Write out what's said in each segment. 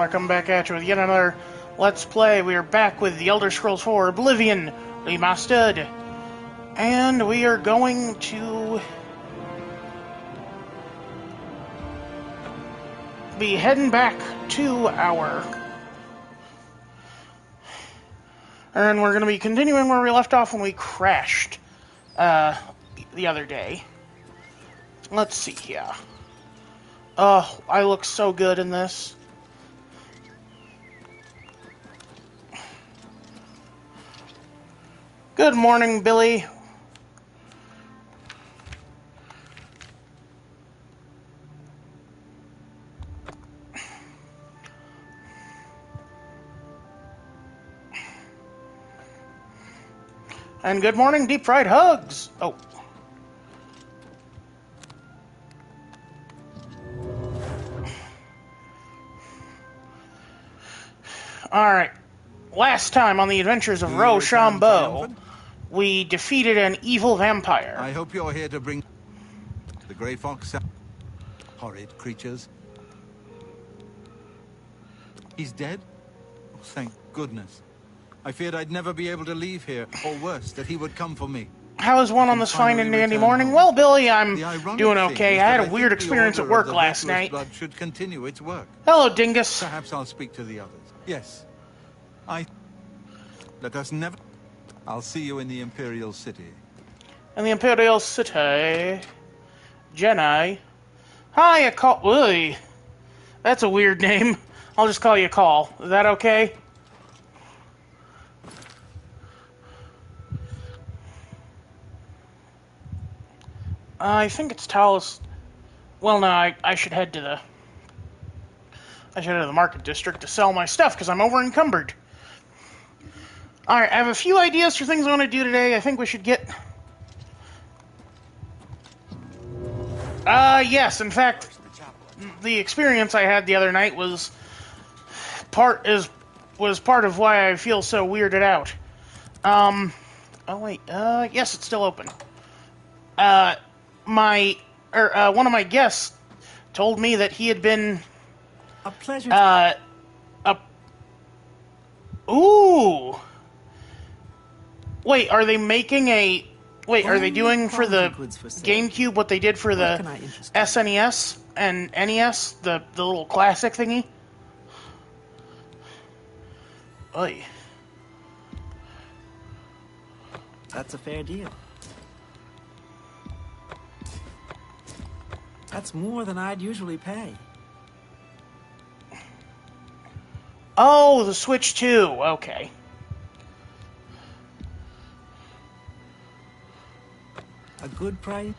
we're coming back at you with yet another Let's Play. We are back with The Elder Scrolls 4 Oblivion Remastered. And we are going to be heading back to our... And we're going to be continuing where we left off when we crashed the other day. Let's see here. Oh, I look so good in this. Good morning, Billy. And good morning, deep fried hugs. Oh. Alright. Last time on the adventures of Royce, we defeated an evil vampire. I hope you're here to bring the Grey Fox. Horrid creatures. He's dead? Oh, thank goodness. I feared I'd never be able to leave here, or worse, that he would come for me. How is one on this fine and dandy morning? Home. Well, Billy, I'm doing okay. I had a weird experience at work last night. Blood should continue its work. Hello, Dingus. Perhaps I'll speak to the others. Yes. Let us never... I'll see you in the Imperial City. In the Imperial City. Jenny. Hi, a call... Ugh. That's a weird name. I'll just call you Call. Is that okay? I think it's Talos... Well, no, I should head to the... I should head to the market district to sell my stuff, because I'm over encumbered. Alright, I have a few ideas for things I want to do today. I think we should get... yes, in fact, the experience I had the other night was part of why I feel so weirded out. Oh wait, yes, it's still open. One of my guests told me that he had been... A pleasure. Ooh! Wait, are they making a... Wait, are they doing for the GameCube what they did for the SNES and NES? The little classic thingy? Oy. That's a fair deal. That's more than I'd usually pay. Oh, the Switch 2. Okay. A good price?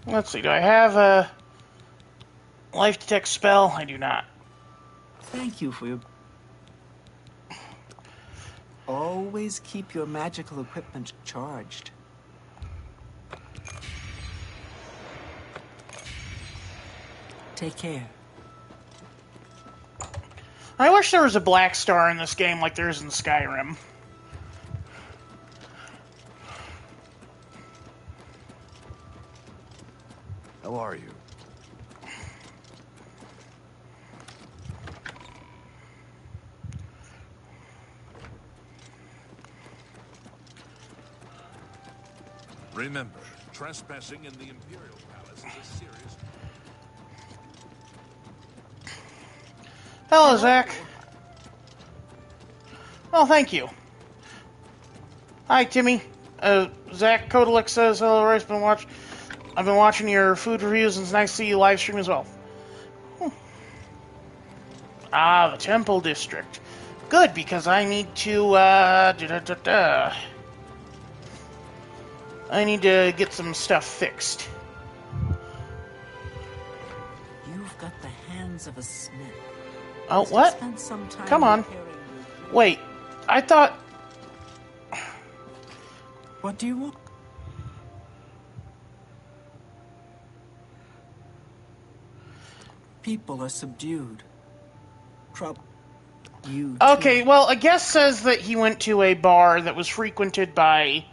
Let's see, do I have a life detect spell? I do not. Thank you for your... Always keep your magical equipment charged. Take care. I wish there was a black star in this game like there is in Skyrim. How are you? Remember, trespassing in the Imperial Palace is a serious... Hello, Zach. Oh, thank you. Hi, Timmy. Zach Kodalik says, hello, Royce. I've been watching your food reviews, and it's nice to see you live stream as well. Ah, the Temple District. Good, because I need to, I need to get some stuff fixed. You've got the hands of a smith. Oh, what? Come on. Wait, I thought... What do you want? People are subdued. Trouble. You too. Okay, well, a guest says that he went to a bar that was frequented by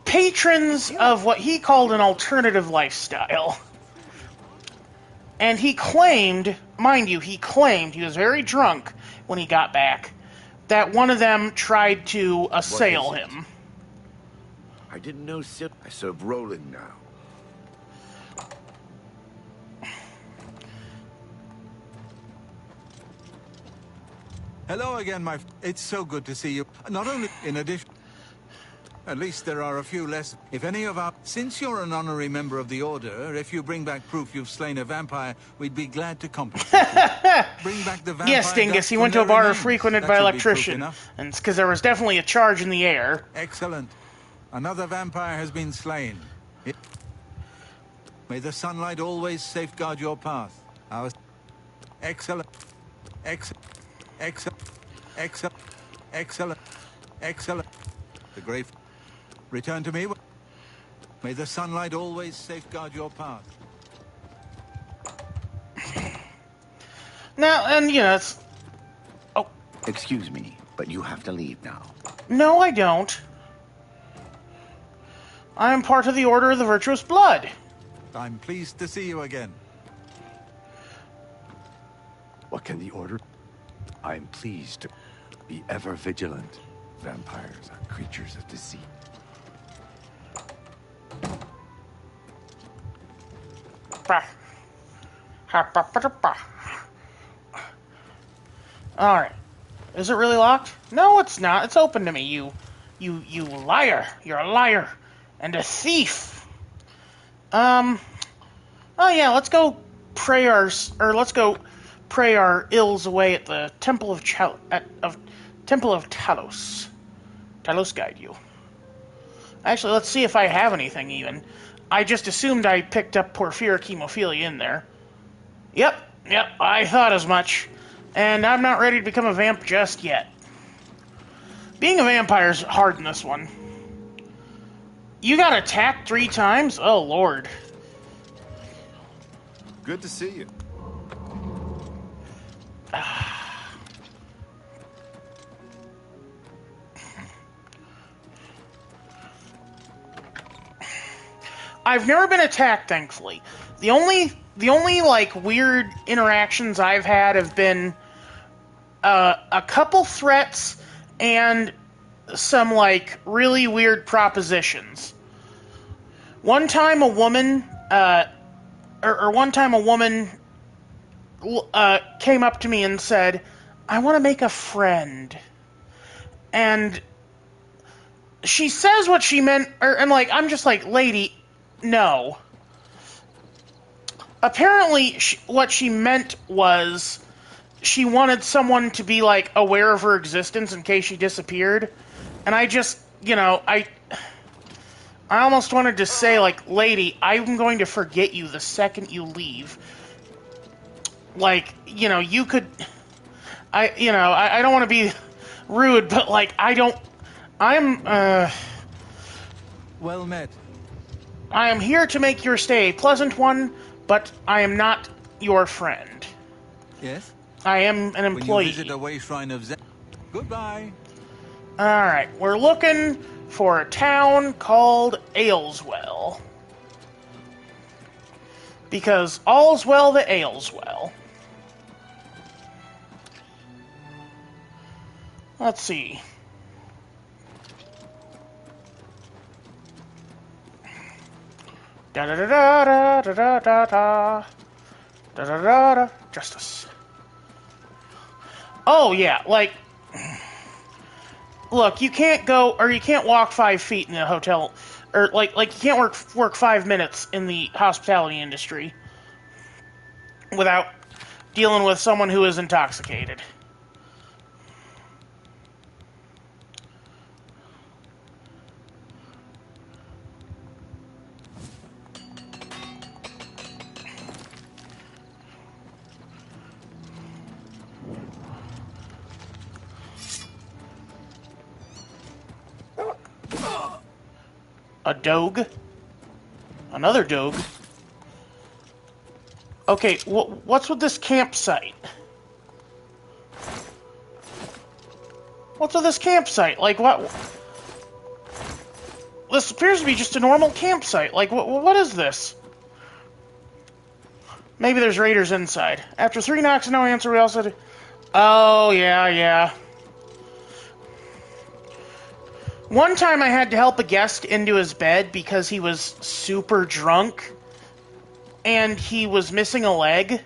patrons of what he called an alternative lifestyle. And he claimed, mind you, he was very drunk when he got back, that one of them tried to assail him. I didn't know I serve Roland now. Hello again, It's so good to see you. Not only in addition... At least there are a few less. If any of our... Since you're an honorary member of the Order, if you bring back proof you've slain a vampire, we'd be glad to compensate you. Bring back the vampire. Yes, Dingus, he went to a bar frequented by electrician. And it's because there was definitely a charge in the air. Excellent. Another vampire has been slain. May the sunlight always safeguard your path. Excellent. Excellent. Excellent. Excellent. Excellent. Excellent. The grave. Return to me. May the sunlight always safeguard your path. Now, and it's... Oh. Excuse me, but you have to leave now. No, I don't. I am part of the Order of the Virtuous Blood. I'm pleased to see you again. What can the Order? I'm pleased to be ever vigilant. Vampires are creatures of deceit. Alright. Is it really locked? No, it's not. It's open to me, you liar. You're a liar. And a thief. Oh yeah, let's go pray our ills away at the Temple of Talos. Talos guide you. Actually, let's see if I have anything even. I just assumed I picked up porphyric hemophilia in there. Yep, I thought as much. And I'm not ready to become a vamp just yet. Being a vampire's hard in this one. You got attacked 3 times? Oh, Lord. Good to see you. I've never been attacked, thankfully. The only like weird interactions I've had have been a couple threats and some like really weird propositions. One time a woman came up to me and said, "I want to make a friend," and she says what she meant, and I'm just like, lady. No. Apparently, what she meant was she wanted someone to be, aware of her existence in case she disappeared. And I just, I almost wanted to say, lady, I'm going to forget you the second you leave. You could... I don't want to be rude, but, Well met. I am here to make your stay a pleasant one, but I am not your friend. Yes? I am an employee. When you visit a way shrine of Zen... Goodbye. Alright, we're looking for a town called Ailswell. Because all's well that ails well. Let's see. Da da da da da da da da da da da da. Justice. Oh yeah, look, you can't walk 5 feet in a hotel, or you can't work 5 minutes in the hospitality industry without dealing with someone who is intoxicated. A dogue? Another dogue? Okay, what's with this campsite? What's with this campsite? Like, what? This appears to be just a normal campsite. Like, what is this? Maybe there's raiders inside. After 3 knocks and no answer, we also... Oh, yeah. One time I had to help a guest into his bed because he was super drunk and he was missing a leg.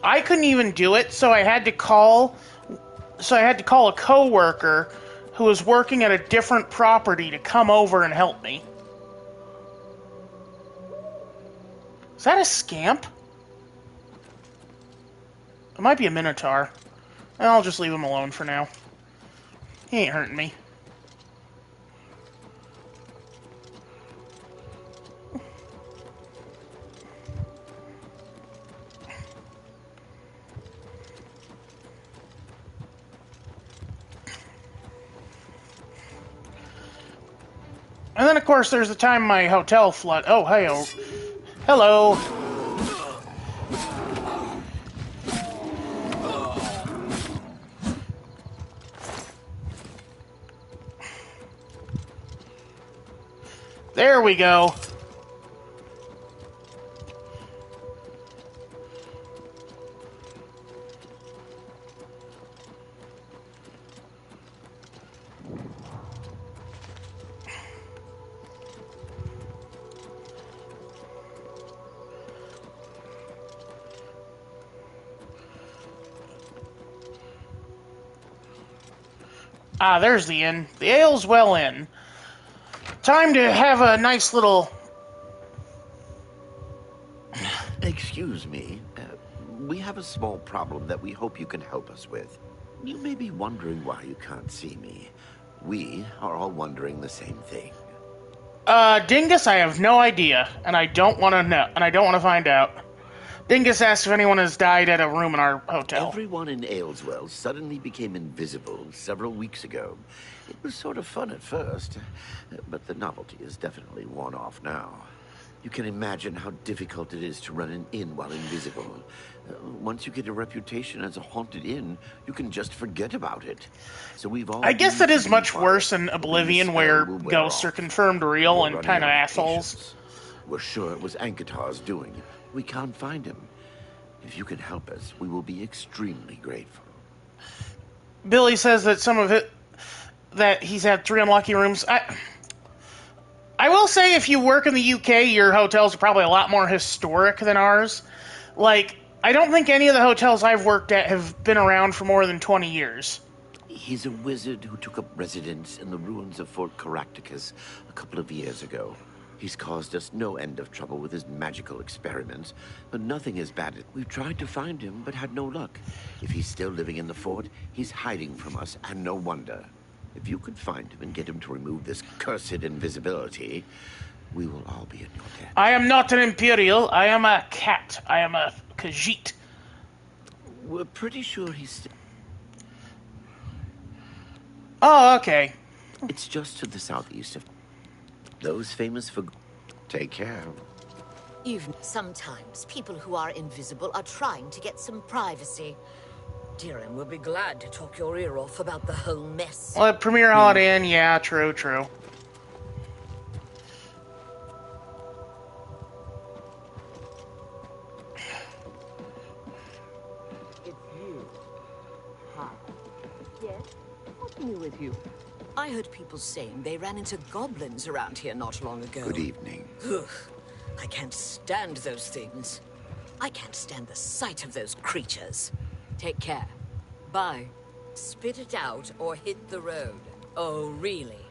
I couldn't even do it, so I had to call a coworker who was working at a different property to come over and help me. Is that a scamp? It might be a minotaur. I'll just leave him alone for now. He ain't hurting me. And then, of course, there's the time my hotel flood. Oh, hey, hello. There we go. Ah, there's the inn. The ale's well in. Time to have a nice little... Excuse me. We have a small problem that we hope you can help us with. You may be wondering why you can't see me. We are all wondering the same thing. Dingus, I have no idea, and I don't want to know, and I don't want to find out. Dingus asked if anyone has died at a room in our hotel. Everyone in Ayleswell suddenly became invisible several weeks ago. It was sort of fun at first, but the novelty is definitely worn off now. You can imagine how difficult it is to run an inn while invisible. Once you get a reputation as a haunted inn, you can just forget about it. So we've all... I guess that is much worse in Oblivion, where ghosts are confirmed real and kind of assholes. We're sure it was Ankatar's doing. We can't find him. If you can help us, we will be extremely grateful. Billy says that some of it, that he's had 3 unlucky rooms. I will say, if you work in the UK, your hotels are probably a lot more historic than ours. Like, I don't think any of the hotels I've worked at have been around for more than 20 years. He's a wizard who took up residence in the ruins of Fort Caractacus a couple of years ago. He's caused us no end of trouble with his magical experiments, but nothing as bad as... We've tried to find him, but had no luck. If he's still living in the fort, he's hiding from us, and no wonder. If you could find him and get him to remove this cursed invisibility, we will all be in your debt. I am not an Imperial. I am a cat. I am a Khajiit. We're pretty sure he's... Oh, okay. It's just to the southeast of... Those famous for... Take care. Sometimes people who are invisible are trying to get some privacy. Deering will be glad to talk your ear off about the whole mess. Well, Premier Holiday Inn, yeah, true. It's you. Hi. Yes? What's new with you? I heard people saying they ran into goblins around here not long ago. Good evening. Ugh. I can't stand those things. I can't stand the sight of those creatures. Take care. Bye. Spit it out or hit the road. Oh, really?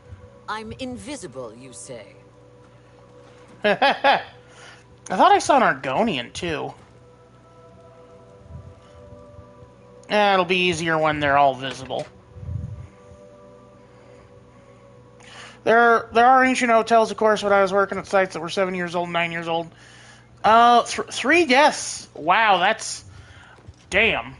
I'm invisible, you say? I thought I saw an Argonian, too. It'll be easier when they're all visible. There are ancient hotels, of course, but I was working at sites that were 7 years old, 9 years old. 3 deaths. Wow, that's... Damn.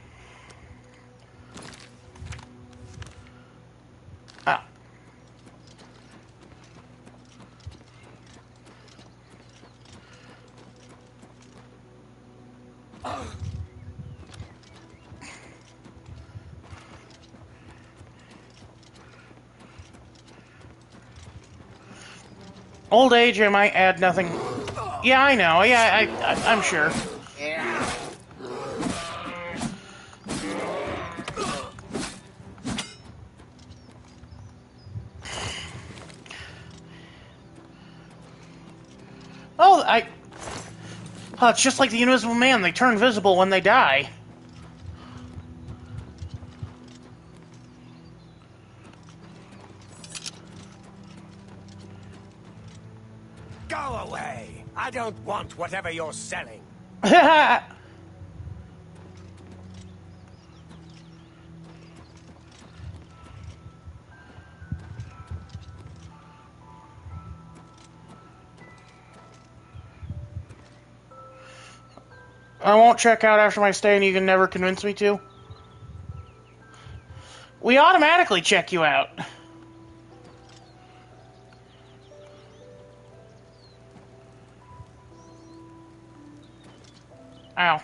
Old age, I might add nothing. Yeah, I know. Yeah, I'm sure. Oh, oh, it's just like the Invisible Man. They turn visible when they die. Go away! I don't want whatever you're selling. I won't check out after my stay, and you can never convince me to. We automatically check you out. Ow.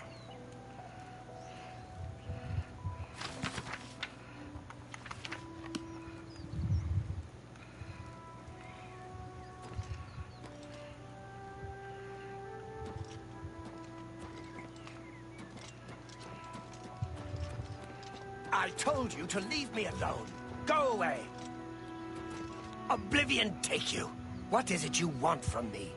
I told you to leave me alone. Go away. Oblivion take you. What is it you want from me?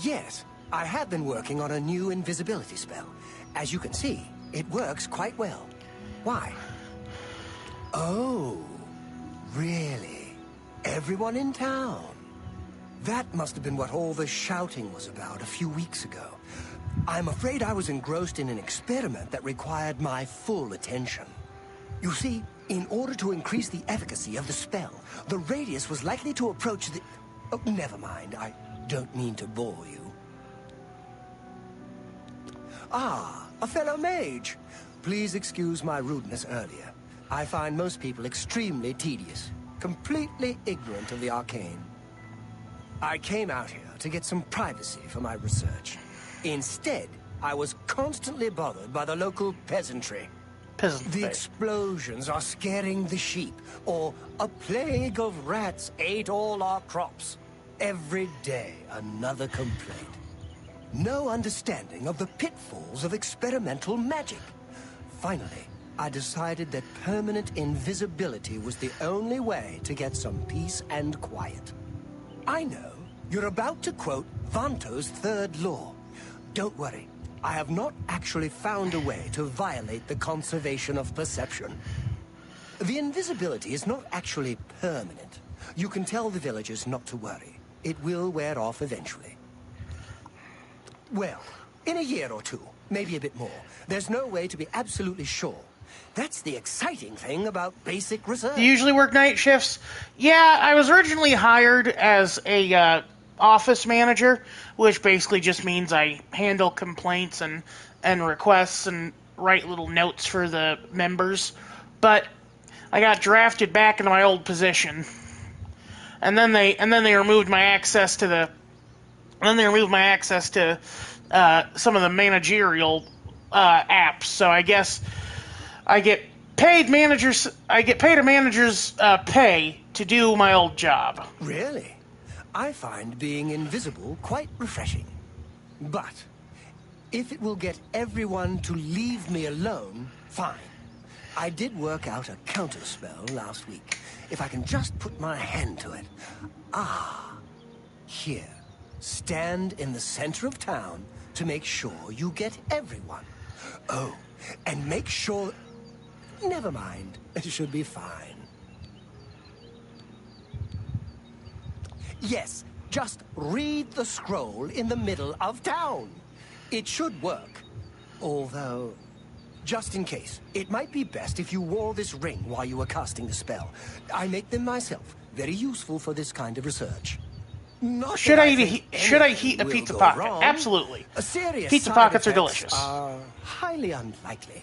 Yes, I have been working on a new invisibility spell. As you can see, it works quite well. Why? Oh, really? Everyone in town? That must have been what all the shouting was about a few weeks ago. I'm afraid I was engrossed in an experiment that required my full attention. You see, in order to increase the efficacy of the spell, the radius was likely to approach the... Oh, never mind, I don't mean to bore you. Ah, a fellow mage. Please excuse my rudeness earlier. I find most people extremely tedious, completely ignorant of the arcane. I came out here to get some privacy for my research. Instead, I was constantly bothered by the local peasantry. The explosions are scaring the sheep, or a plague of rats ate all our crops. Every day, another complaint. No understanding of the pitfalls of experimental magic. Finally, I decided that permanent invisibility was the only way to get some peace and quiet. I know you're about to quote Vanto's third law. Don't worry, I have not actually found a way to violate the conservation of perception. The invisibility is not actually permanent. You can tell the villagers not to worry. It will wear off eventually. Well, in a year or two, maybe a bit more. There's no way to be absolutely sure. That's the exciting thing about basic research. Do you usually work night shifts? Yeah, I was originally hired as a office manager, which basically just means I handle complaints and requests and write little notes for the members. But I got drafted back into my old position, and then they removed my access to some of the managerial apps. So I guess I get paid a manager's pay to do my old job. Really? I find being invisible quite refreshing. But if it will get everyone to leave me alone, fine. I did work out a counterspell last week. If I can just put my hand to it. Ah, here. Stand in the center of town to make sure you get everyone. Oh, and make sure... Never mind. It should be fine. Yes, just read the scroll in the middle of town. It should work. Although, just in case, it might be best if you wore this ring while you were casting the spell. I make them myself. Very useful for this kind of research. Not should I heat a pizza pocket? Wrong. Absolutely. A serious Pizza side pockets are effects delicious. Are highly unlikely.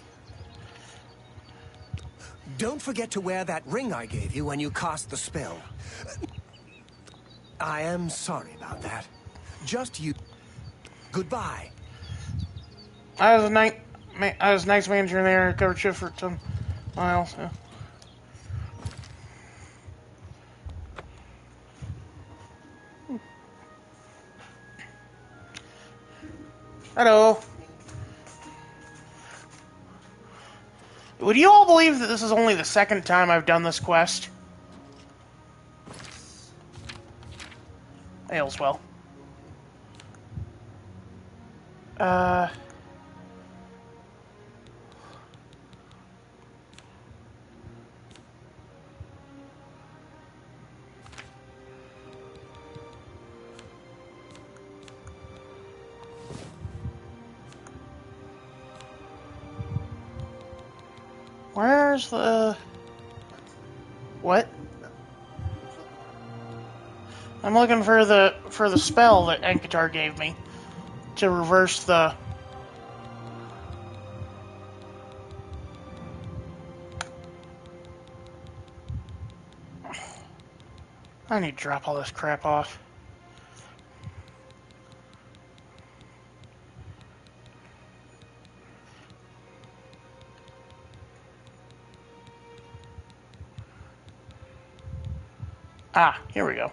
Don't forget to wear that ring I gave you when you cast the spell. I am sorry about that. Just you. Goodbye. I was night manager there. I covered shift for some miles. Yeah. Hello. Would you all believe that this is only the second time I've done this quest? Hails well. Where's the... What? I'm looking for the spell that Enkitar gave me to reverse the... I need to drop all this crap off. Ah, here we go.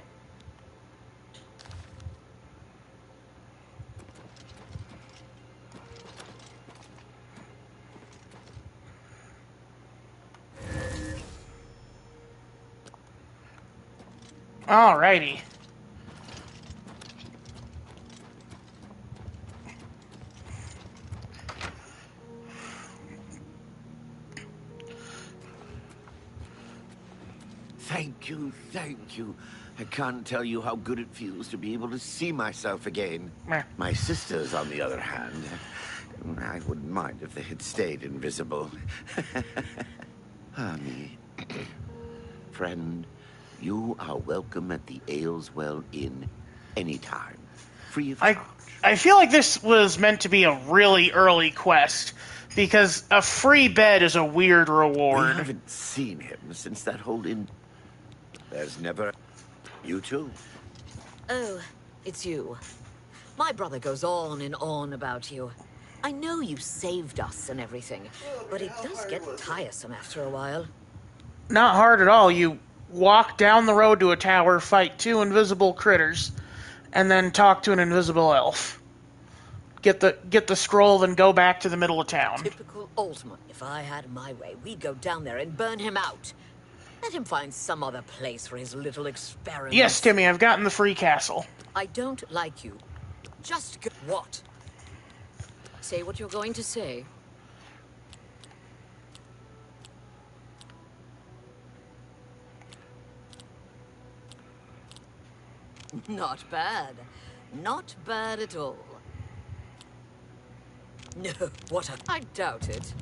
Alrighty. Thank you. I can't tell you how good it feels to be able to see myself again. Meh. My sisters, on the other hand, I wouldn't mind if they had stayed invisible. Me. Friend, you are welcome at the Ayleswell Inn anytime. Free of charge. I feel like this was meant to be a really early quest, because a free bed is a weird We reward. haven't seen him since that whole inn. There's never... You too. Oh, it's you. My brother goes on and on about you. I know you saved us and everything, but it does get tiresome after a while. Not hard at all. You walk down the road to a tower, fight 2 invisible critters, and then talk to an invisible elf. Get the scroll, then go back to the middle of town. Typical Ultima. If I had my way, we'd go down there and burn him out. Let him find some other place for his little experiments. Yes, Timmy, I've gotten the free castle. I don't like you. Just go. What? Say what you're going to say. Not bad. Not bad at all. No, what a... I doubt it.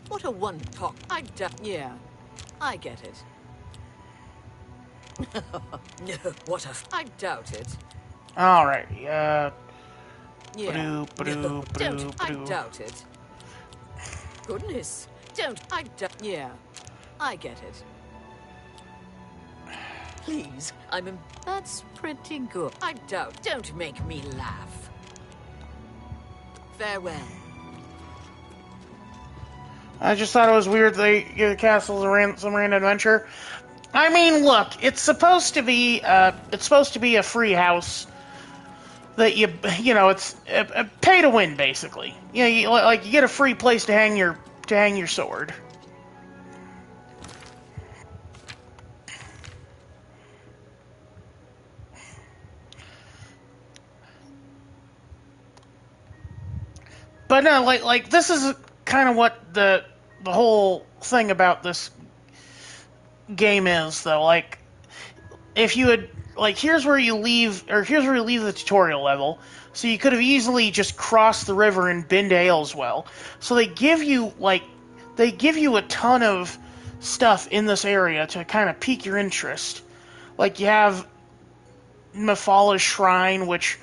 What a one-talk. I doubt... Yeah, I get it. No, what a... I doubt it. Alrighty, Yeah. Ba-doo, No, don't. ba-doo, I ba-doo. doubt it. Goodness. Don't. I doubt... Yeah, I get it. Please, That's pretty good. I doubt... Don't make me laugh. Farewell. I just thought it was weird they give the castle some random adventure. I mean, look, it's supposed to be a free house that you know, it's a pay to win basically. You know, you get a free place to hang your sword. But no, like this is kind of what the whole thing about this game is, though. Like, if you had, like, here's where you leave the tutorial level, so you could have easily just crossed the river and been to Ayleswell. So they give you a ton of stuff in this area to kind of pique your interest. Like, you have Mephala Shrine, which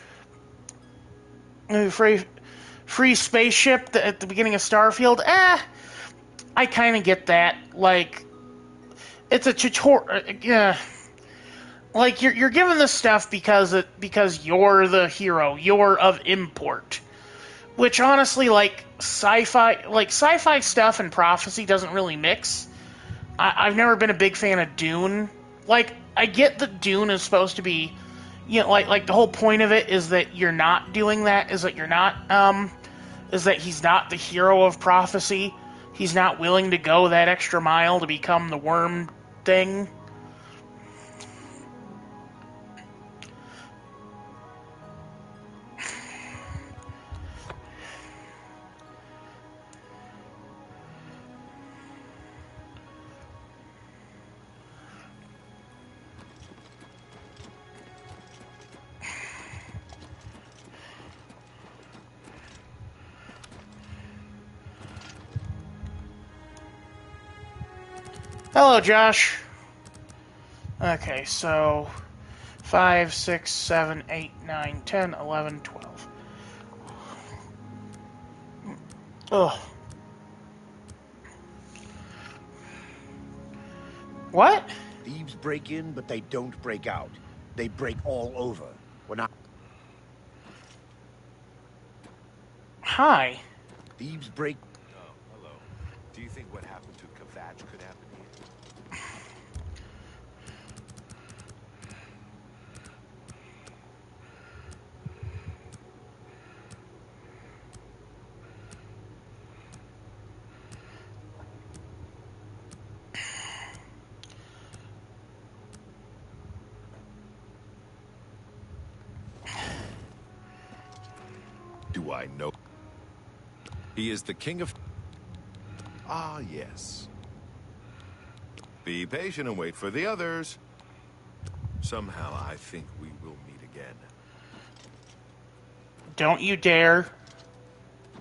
free spaceship at the beginning of Starfield. I kind of get that. Like, it's a tutorial. Like, you're given this stuff because you're the hero. You're of import. Which honestly, like sci-fi stuff and prophecy doesn't really mix. I've never been a big fan of Dune. Like, I get that Dune is supposed to be, you know, like the whole point of it is that you're not doing that, is that you're not, is that he's not the hero of prophecy. He's not willing to go that extra mile to become the worm thing. Hello, Josh. Okay, so 5, 6, 7, 8, 9, 10, 11, 12. Ugh. What? Thieves break in, but they don't break out. They break all over. When I... Hi. Thieves break... Oh, hello. Do you think what happened to Kvatch could happen here? Do I know? He is the king of... Ah, yes. Be patient and wait for the others. Somehow I think we will meet again. Don't you dare.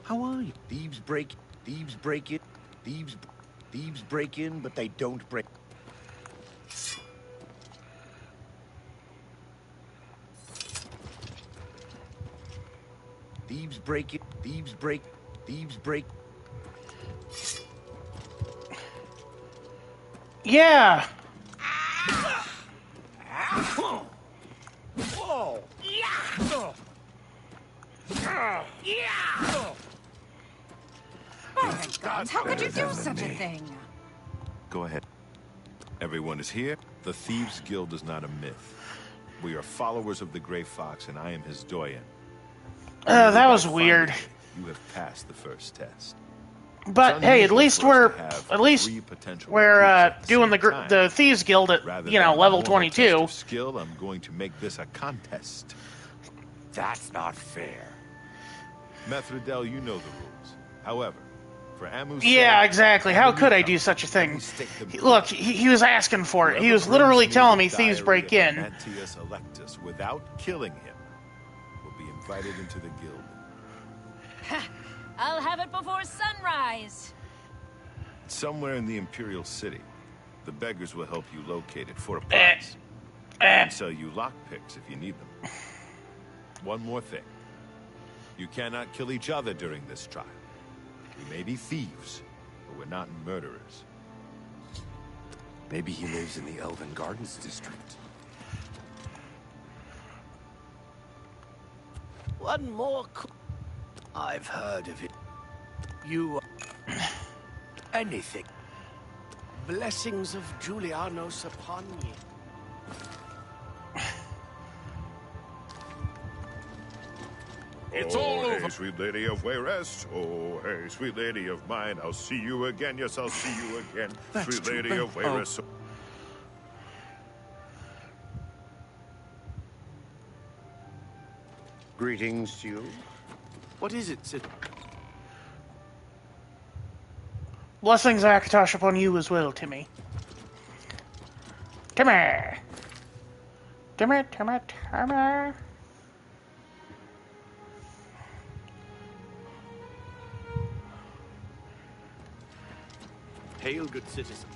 How are you? Thieves break in. Thieves break in, but they don't break... Thieves break in. Thieves break... Yeah. Whoa! Oh my God, how could you do such a thing? Go ahead. Everyone is here. The Thieves Guild is not a myth. We are followers of the Grey Fox, and I am his doyen. That was weird. You have passed the first test. But hey, at least we're doing the Thieves Guild at level 22. Skill, I'm going to make this a contest. That's not fair. Methridel, you know the rules. However, for Amu's yeah, exactly. How could I do such a thing? Look, he was asking for it. He was literally telling me thieves break in. Mantius Electus, without killing him, will be invited into the guild. I'll have it before sunrise. Somewhere in the Imperial City, the beggars will help you locate it for a price. And sell you lockpicks if you need them. One more thing. You cannot kill each other during this trial. We may be thieves, but we're not murderers. Maybe he lives in the Elven Gardens district. One more... I've heard of it. You... anything. Blessings of Julianos upon you. It's all over. Hey, sweet lady of Wayrest. Oh, hey, sweet lady of mine. I'll see you again. Yes, I'll see you again. That's sweet lady of Wayrest. Greetings to you. What is it, Sid? Blessings, Akatosh, upon you as well, Timmy. Timmy! Timmy. Hail, good citizen.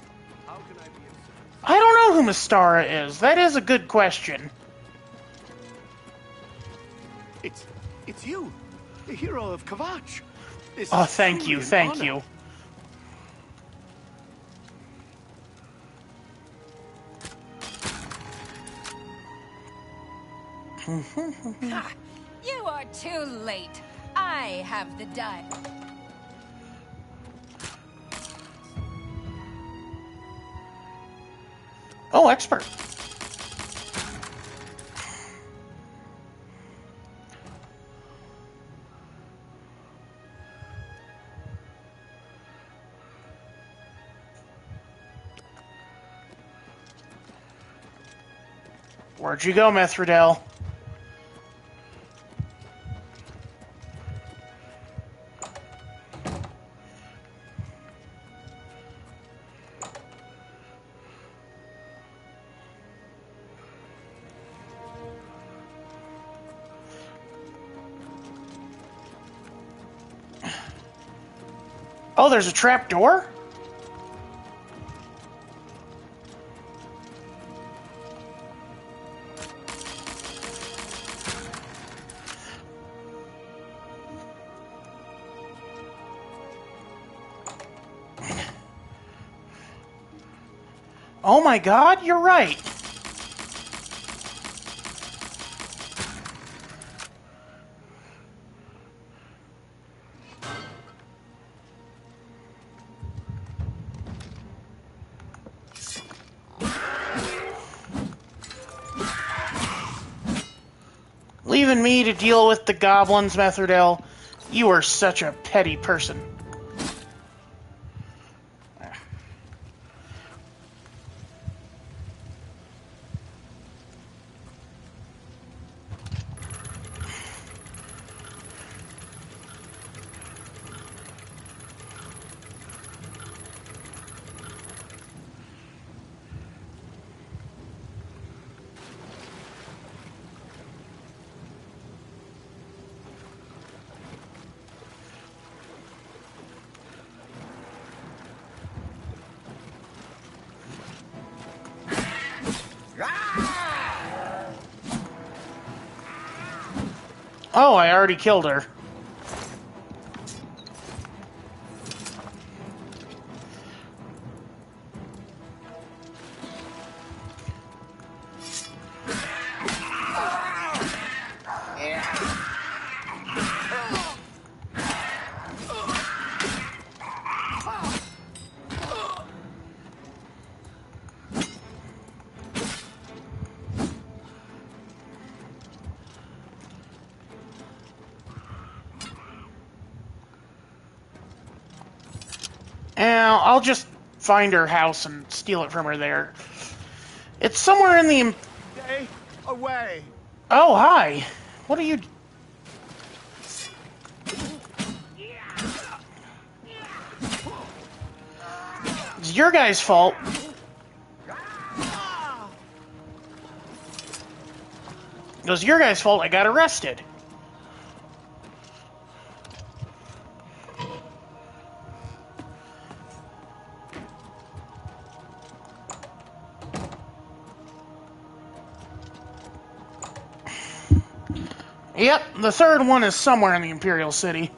How can I be of service? I don't know who Mystara is. That is a good question. It's you, the hero of Kvatch. Oh, thank you. You are too late. I have the die. Oh, expert. Where'd you go, Mithridel? Oh, there's a trap door? Oh my god, you're right. Leaving me to deal with the goblins, Metherdell. You are such a petty person. Oh, I already killed her. Now, I'll just find her house and steal it from her there. It's somewhere in the... Stay away. Oh, hi. What are you... It's your guy's fault. It was your guy's fault I got arrested. Yep, the third one is somewhere in the Imperial City.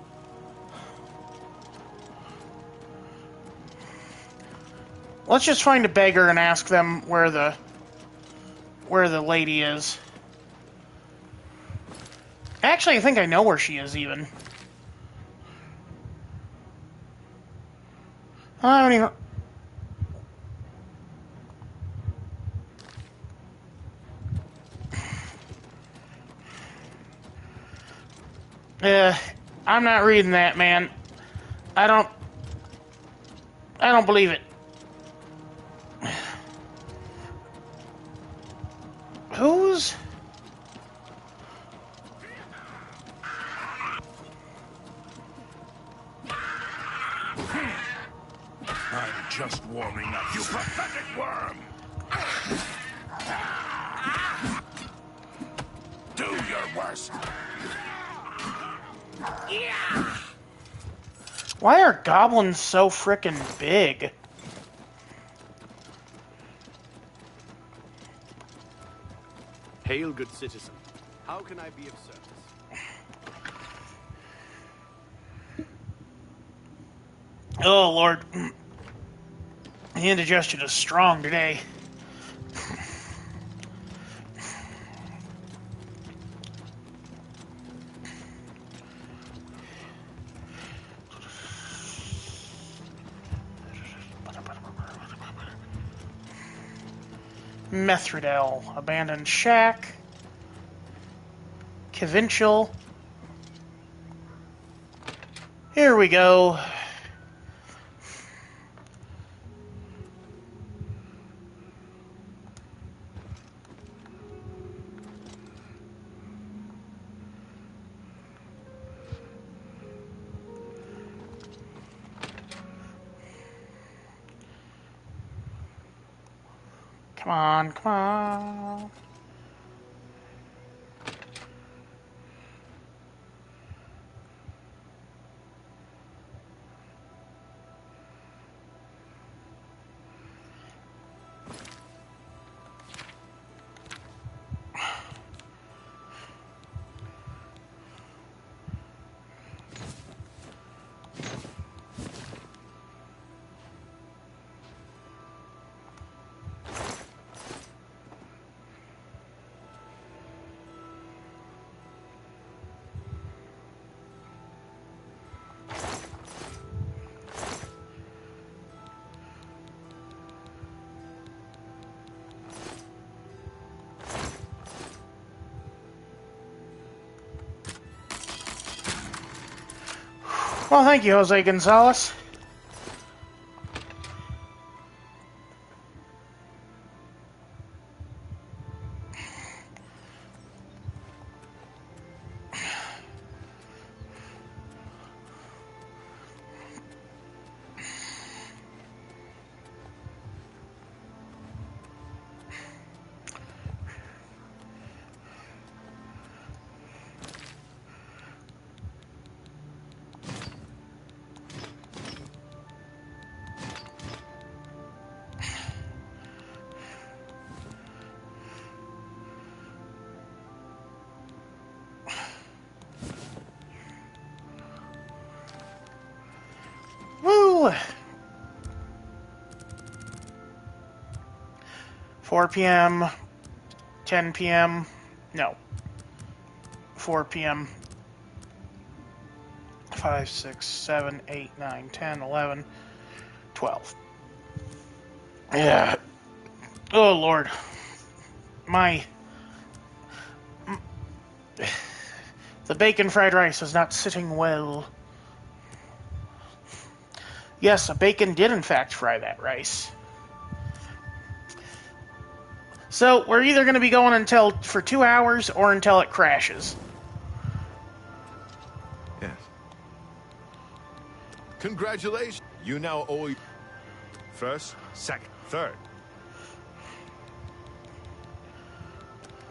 Let's just find a beggar and ask them where the lady is. Actually, I think I know where she is, even. I don't even... I'm not reading that, man. I don't believe it. Who's... I'm just warming up, you pathetic worm! Do your worst! Why are goblins so frickin' big? Hail, good citizen. How can I be of service? Oh, Lord. The indigestion is strong today. Methridel. Abandoned shack. Provincial. Here we go. Come on, come on. Well, thank you, Jose Gonzalez. Woo! 4 p.m., 10 p.m., no, 4 p.m., 5, 6, 7, 8, 9, 10, 11, 12. Yeah. Oh, Lord. The bacon fried rice is not sitting well. Yes, a bacon did in fact fry that rice. So, we're either going to be going for 2 hours or until it crashes. Yes. Congratulations. You now owe first, second, third.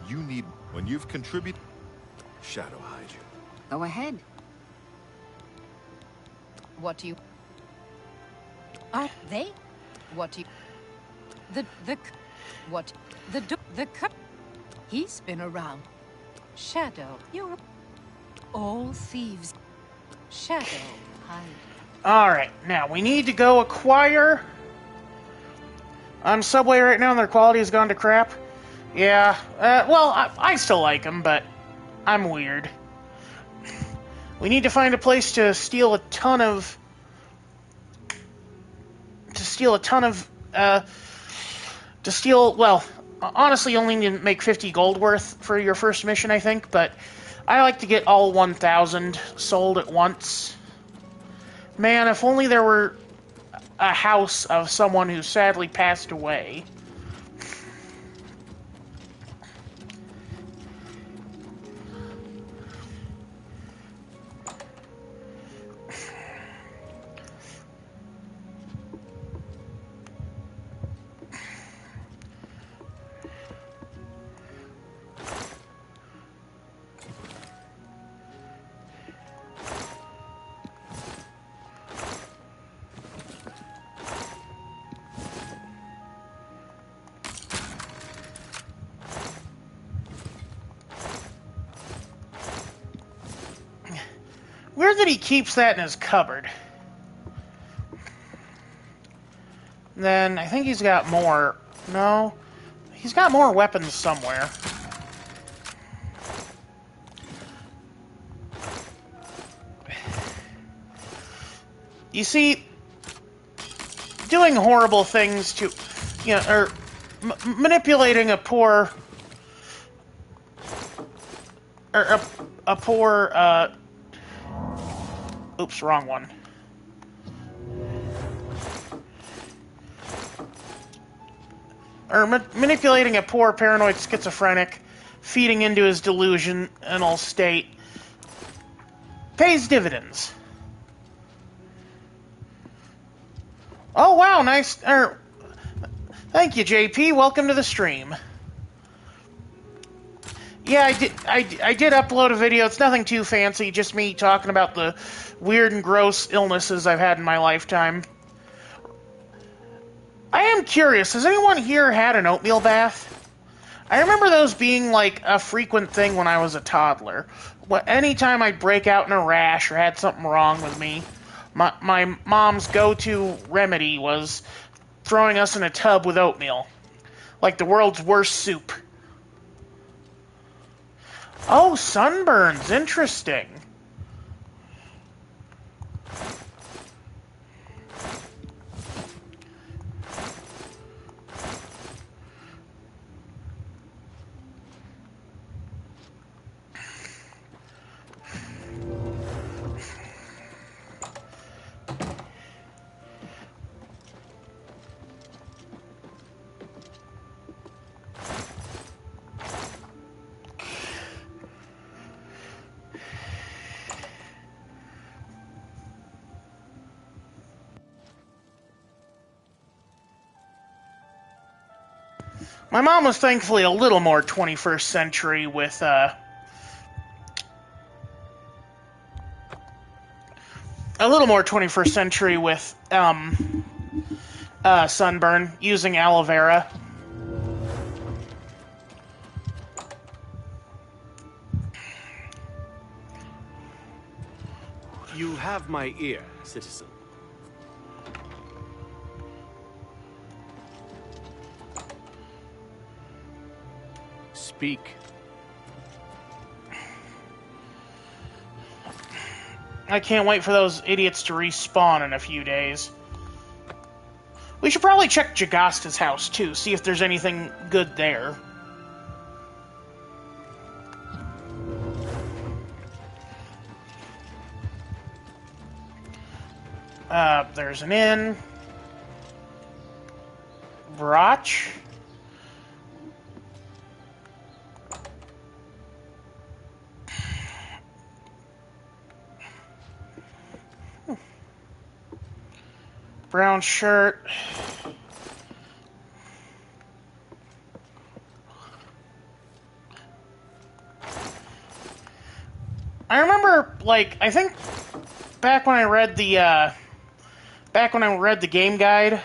You need, when you've contributed, Shadow hide you. Go ahead. What do you... Are they? What do you... He's been around. Shadow, you're... All thieves. Shadow, hide. Alright, now we need to go acquire... On Subway right now, their quality has gone to crap. Yeah, well, I still like them, but I'm weird. We need to find a place to steal a ton of... well, honestly, you only need to make 50 gold worth for your first mission, I think, but I like to get all 1,000 sold at once. Man, if only there were a house of someone who sadly passed away. Weird that he keeps that in his cupboard. Then, I think he's got more. No. He's got more weapons somewhere. You see, doing horrible things to, or manipulating a poor... Or a poor, oops, wrong one. Or manipulating a poor paranoid schizophrenic, feeding into his delusional state, pays dividends. Oh, wow, nice. Thank you, JP. Welcome to the stream. Yeah, I did upload a video. It's nothing too fancy, just me talking about the weird and gross illnesses I've had in my lifetime. I am curious, has anyone here had an oatmeal bath? I remember those being like a frequent thing when I was a toddler. Anytime I'd break out in a rash or had something wrong with me, my mom's go-to remedy was throwing us in a tub with oatmeal. Like the world's worst soup. Oh, sunburns. Interesting. My mom was thankfully a little more 21st century with, sunburn, using aloe vera. You have my ear, citizen. Speak. I can't wait for those idiots to respawn in a few days. We should probably check Jagasta's house, too, see if there's anything good there. There's an inn. Brach. Brown shirt. I remember, like, I think back when I read the game guide,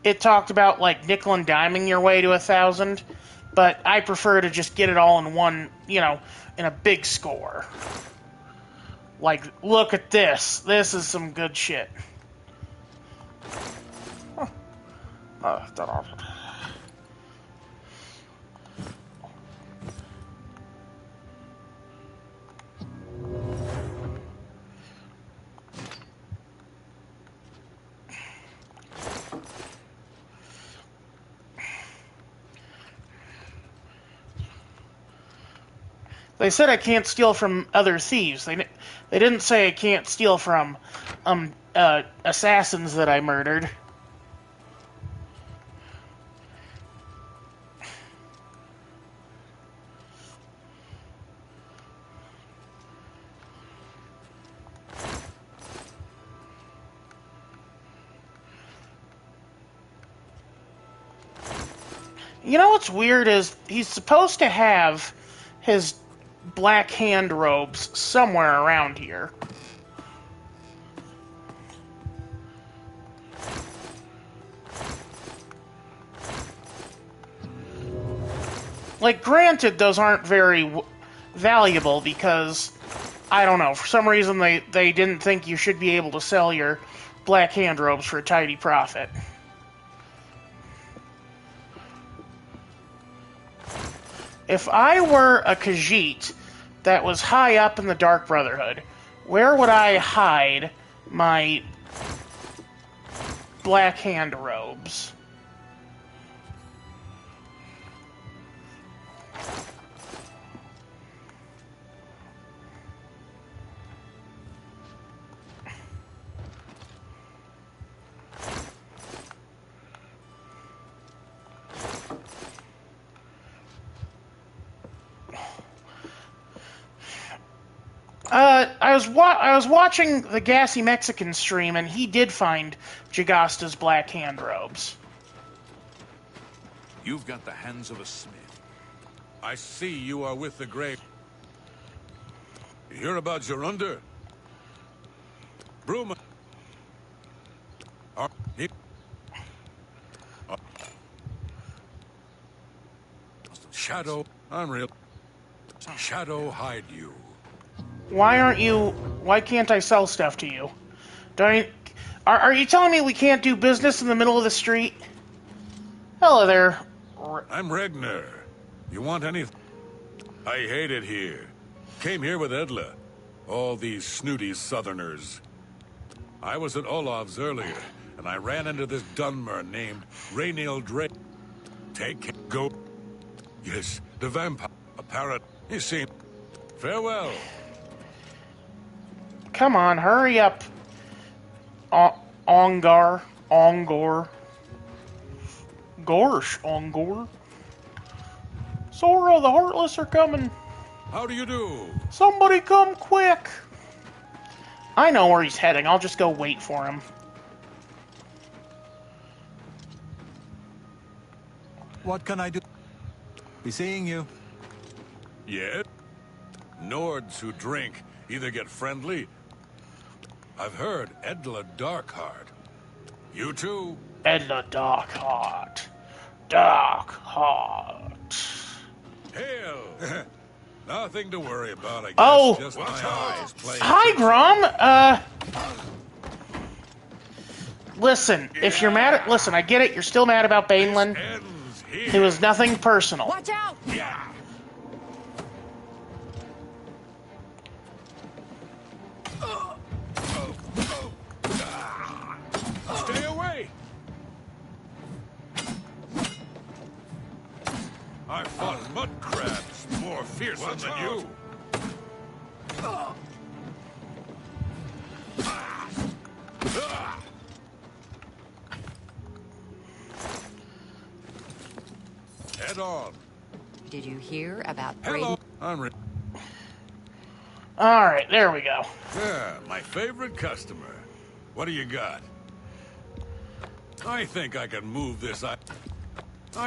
it talked about, like, nickel and diming your way to 1,000, but I prefer to just get it all in one, you know, in a big score. Like, look at this. This is some good shit. They said I can't steal from other thieves. They didn't say I can't steal from assassins that I murdered. You know what's weird is he's supposed to have his black hand robes somewhere around here. Like, granted, those aren't very valuable because, I don't know, for some reason they didn't think you should be able to sell your black hand robes for a tidy profit. If I were a Khajiit that was high up in the Dark Brotherhood, where would I hide my black hand robes? I was watching the Gassy Mexican stream, and he did find Jagasta's black hand robes. You've got the hands of a smith. I see you are with the grave. You hear about Jorunda? Bruma. Shadow, I'm real. Shadow hide you. Why can't I sell stuff to you? Are you telling me we can't do business in the middle of the street? Hello there. I'm Regner. You want anything? I hate it here. Came here with Edla. All these snooty southerners. I was at Olav's earlier, and I ran into this Dunmer named Rainiel Drake. Go. Yes, the vampire. A parrot. He seemed... Farewell. Come on, hurry up. Ongar. Gorsh, Ongor. Sora, the Heartless are coming. How do you do? Somebody come quick. I know where he's heading. I'll just go wait for him. What can I do? Be seeing you. Yeah? Nords who drink either get friendly... I've heard Edla Darkheart. You too? Edla Darkheart. Darkheart. Hail! Nothing to worry about, I guess. Oh! Just my eyes playing. Hi, Grom! Listen, if you're mad at... Listen, I get it. You're still mad about Bainlin. It was nothing personal. Watch out! Yeah. Stay away! I fought mud crabs more fearsome than you. Head on. Did you hear about Hello. Braden? Alright, there we go. Yeah, my favorite customer. What do you got? I think I can move this. I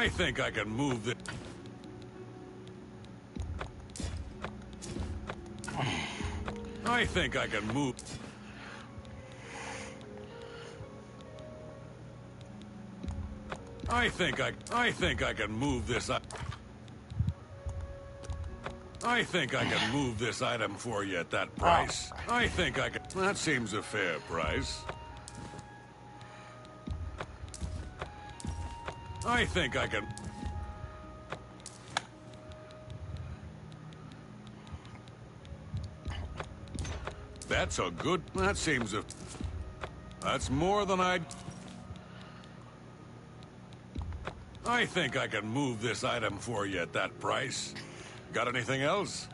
think I can move this. I think I can move. I think I can move this. I think I can move this item for you at that price. I think I can. That seems a fair price. I think I can. That's a good... That seems a... That's more than I'd... I think I can move this item for you at that price. Got anything else?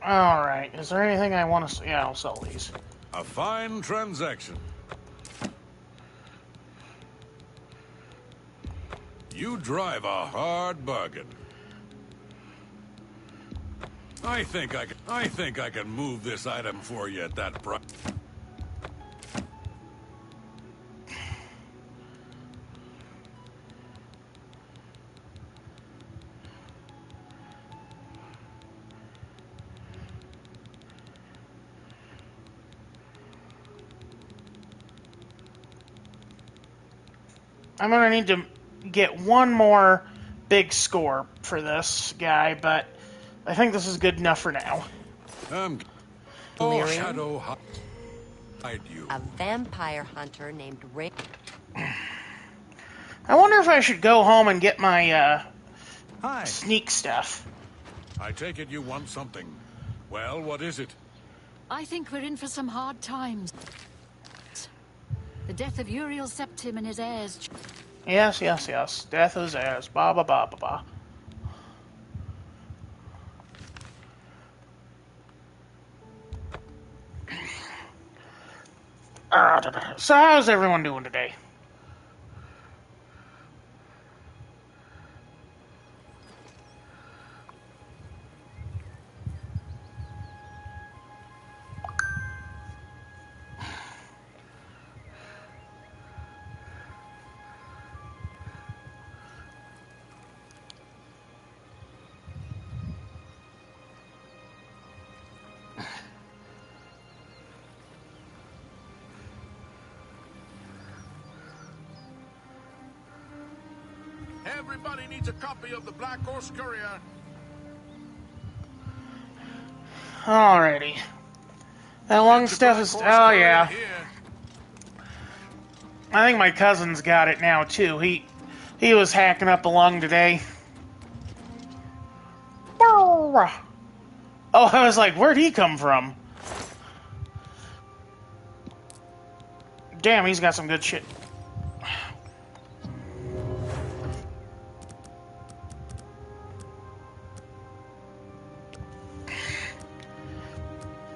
Alright, is there anything I want to... Yeah, I'll sell these. A fine transaction. You drive a hard bargain. I think I can move this item for you at that price. I'm gonna need to get one more big score for this guy, but I think this is good enough for now. Delirium? Hide you. A vampire hunter named Rick. I wonder if I should go home and get my sneak stuff. I take it you want something. Well, what is it? I think we're in for some hard times. The death of Uriel Septim and his heirs. Yes. Death is heirs. Ba ba ba ba ba. So how's everyone doing today? Anybody needs a copy of the Black Horse Courier? Alrighty. That long stuff is... Oh, yeah. I think my cousin's got it now, too. He was hacking up a lung today. Oh, I was like, where'd he come from? Damn, he's got some good shit.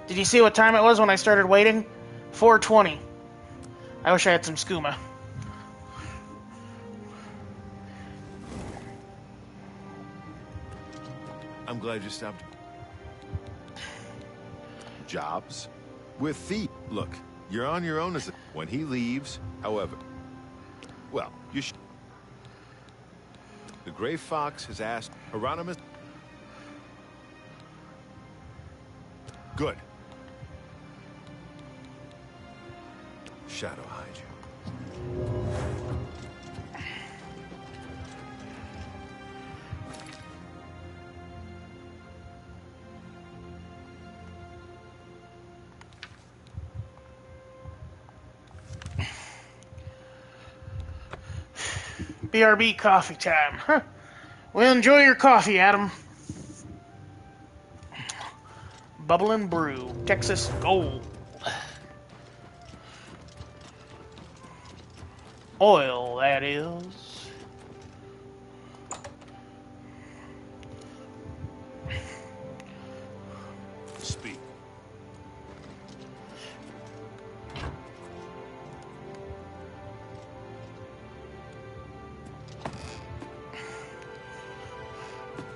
Did you see what time it was when I started waiting? 4:20. I wish I had some skooma. I'm glad you stopped. Jobs? With Thief. Look, you're on your own as a... When he leaves, however... Well, you should... The Gray Fox has asked Hieronymus... Good. Shadow hide you. BRB coffee time. Huh. Well, enjoy your coffee, Adam. Bubbling Brew, Texas Gold. Oil, that is. Speak.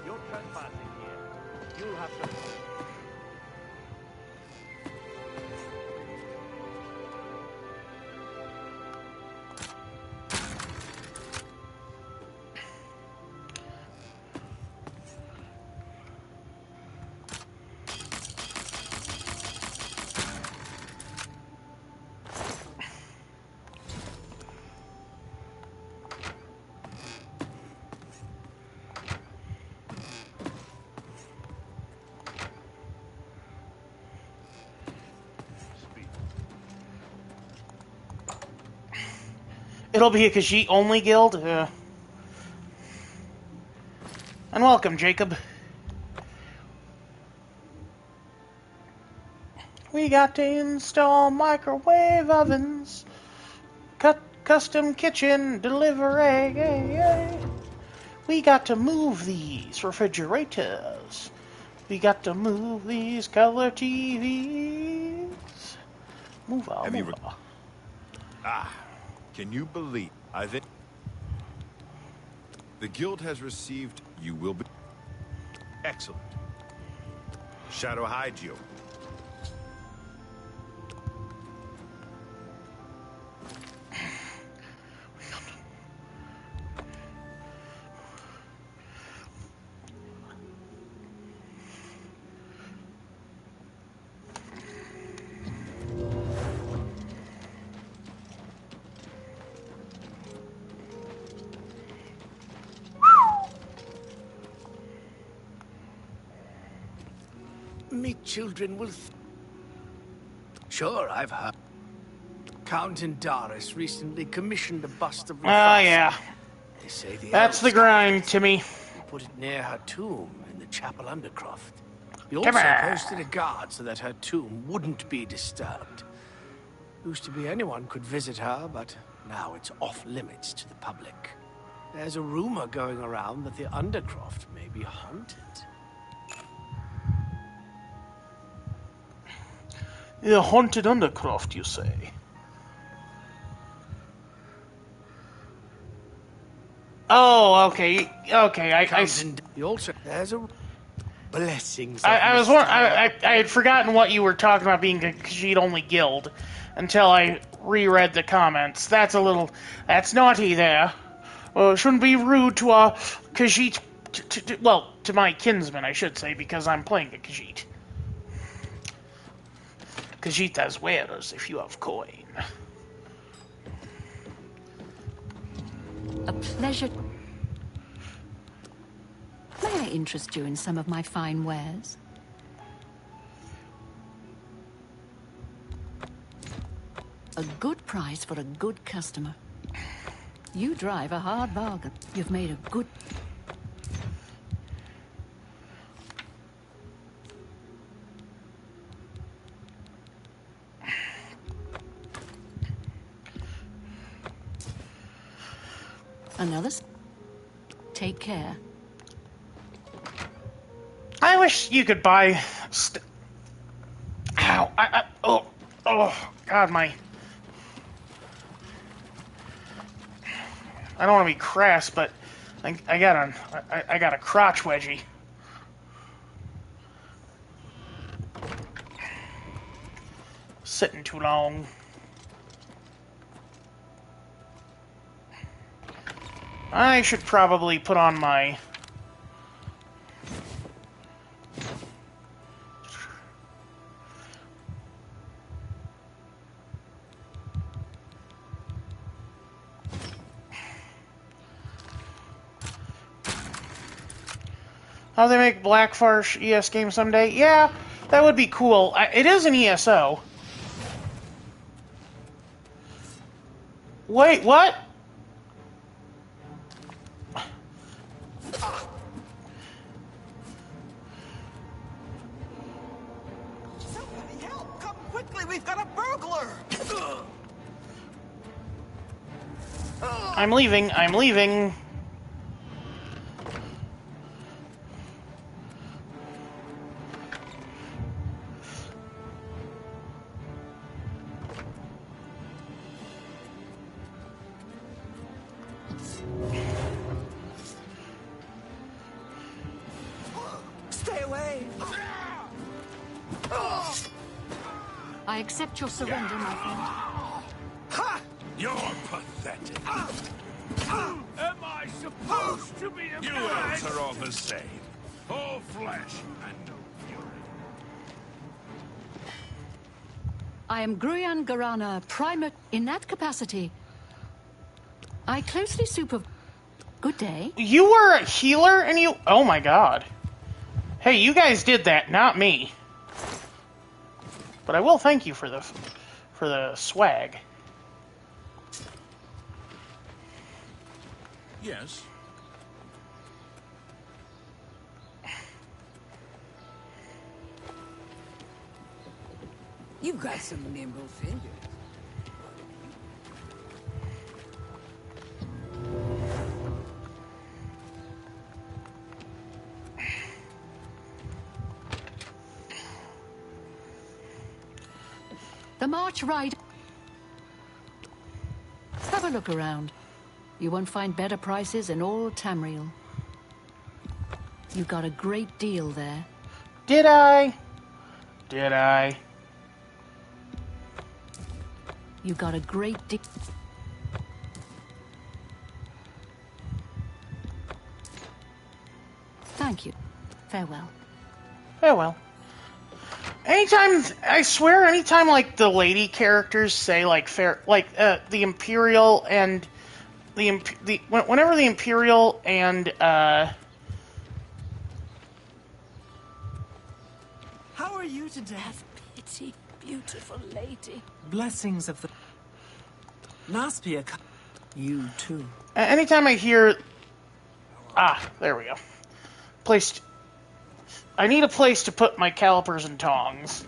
You're trespassing here. You'll have to... It'll be a Khajiit only guild. And welcome, Jacob. We got to install microwave ovens, custom kitchen delivery. We got to move these refrigerators. We got to move these color TVs. Move on. Move on. Can you believe? I think the guild has received. You will be excellent. Shadow hide you. Me children will... Sure, I've heard. Count Indaris recently commissioned a bust of... yeah. They say That's the grind, Timmy. Put it near her tomb in the chapel undercroft. He Come also on. posted a guard so that her tomb wouldn't be disturbed. Used to be anyone could visit her, but now it's off limits to the public. There's a rumor going around that the undercroft may be haunted. The haunted undercroft, you say? Oh, okay, okay. I also there's a blessings. I was I had forgotten what you were talking about being a Khajiit only guild until I reread the comments. That's that's naughty there. It shouldn't be rude to a Khajiit. Well, to my kinsman, I should say, because I'm playing a Khajiit. Khajiit has wares if you have coin. A pleasure. I interest you in some of my fine wares? A good price for a good customer. You drive a hard bargain. You've made a good... Another... Take care. I wish you could buy... Ow! Oh, God, my... I don't want to be crass, but I got a crotch wedgie. Sitting too long. I should probably put on my... How they make Black Farsh ES game someday? Yeah, that would be cool. It is an ESO. Wait, what? Somebody help! Come quickly! We've got a burglar! I'm leaving. I'm leaving. Stay away! I accept your surrender, my friend. You're pathetic. Am I supposed to be You elves are all the same. All flesh and no fury. I am Gruyan Garana, Primate. In that capacity, I closely supervise... Good day. You were a healer and you... Oh my god. Hey, you guys did that, not me. But I will thank you for the swag. Yes. You've got some nimble fingers. The March Ride. Have a look around. You won't find better prices in all Tamriel. You got a great deal there. Did I? Did I? You got a great deal. Thank you. Farewell. Farewell. Anytime, I swear, anytime, like, the lady characters say, like, the Imperial and... Whenever the Imperial and, How are you today? Have pity, beautiful lady. Blessings of the... Naspia, you too. Anytime I hear... Ah, there we go. I need a place to put my calipers and tongs.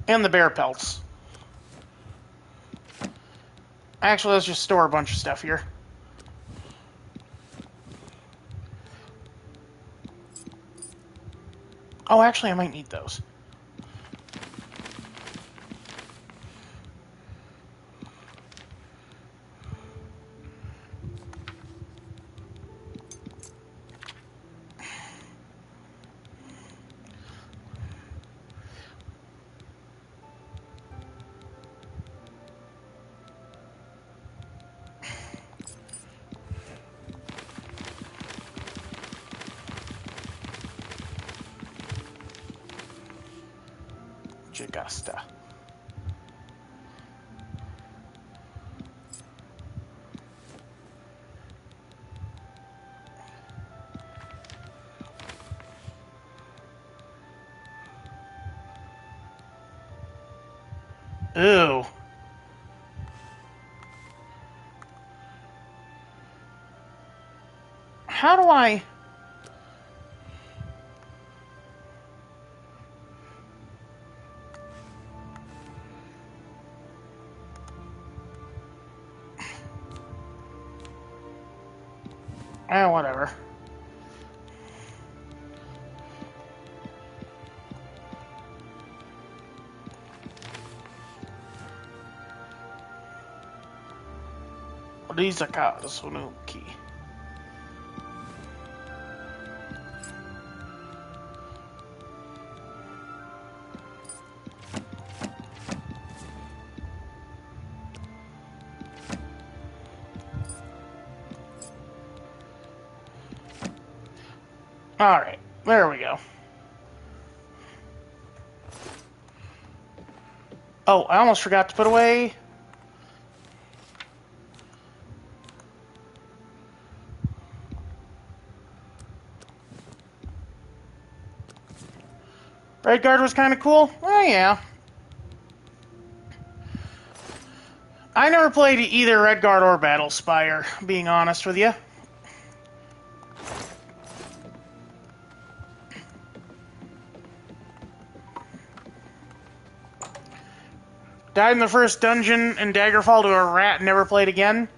And the bear pelts. Actually, let's just store a bunch of stuff here. Oh, actually, I might need those. Jagasta. Ooh. How do I... whatever. These are cars, so no key. Alright, there we go. Oh, I almost forgot to put away... Redguard was kind of cool? Oh, yeah. I never played either Redguard or Battlespire, being honest with you. Died in the first dungeon in Daggerfall to a rat and never played again.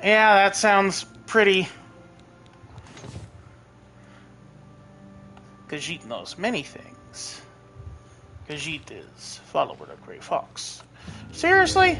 Yeah, that sounds pretty... Khajiit knows many things. Khajiit is follower of Grey Fox. Seriously?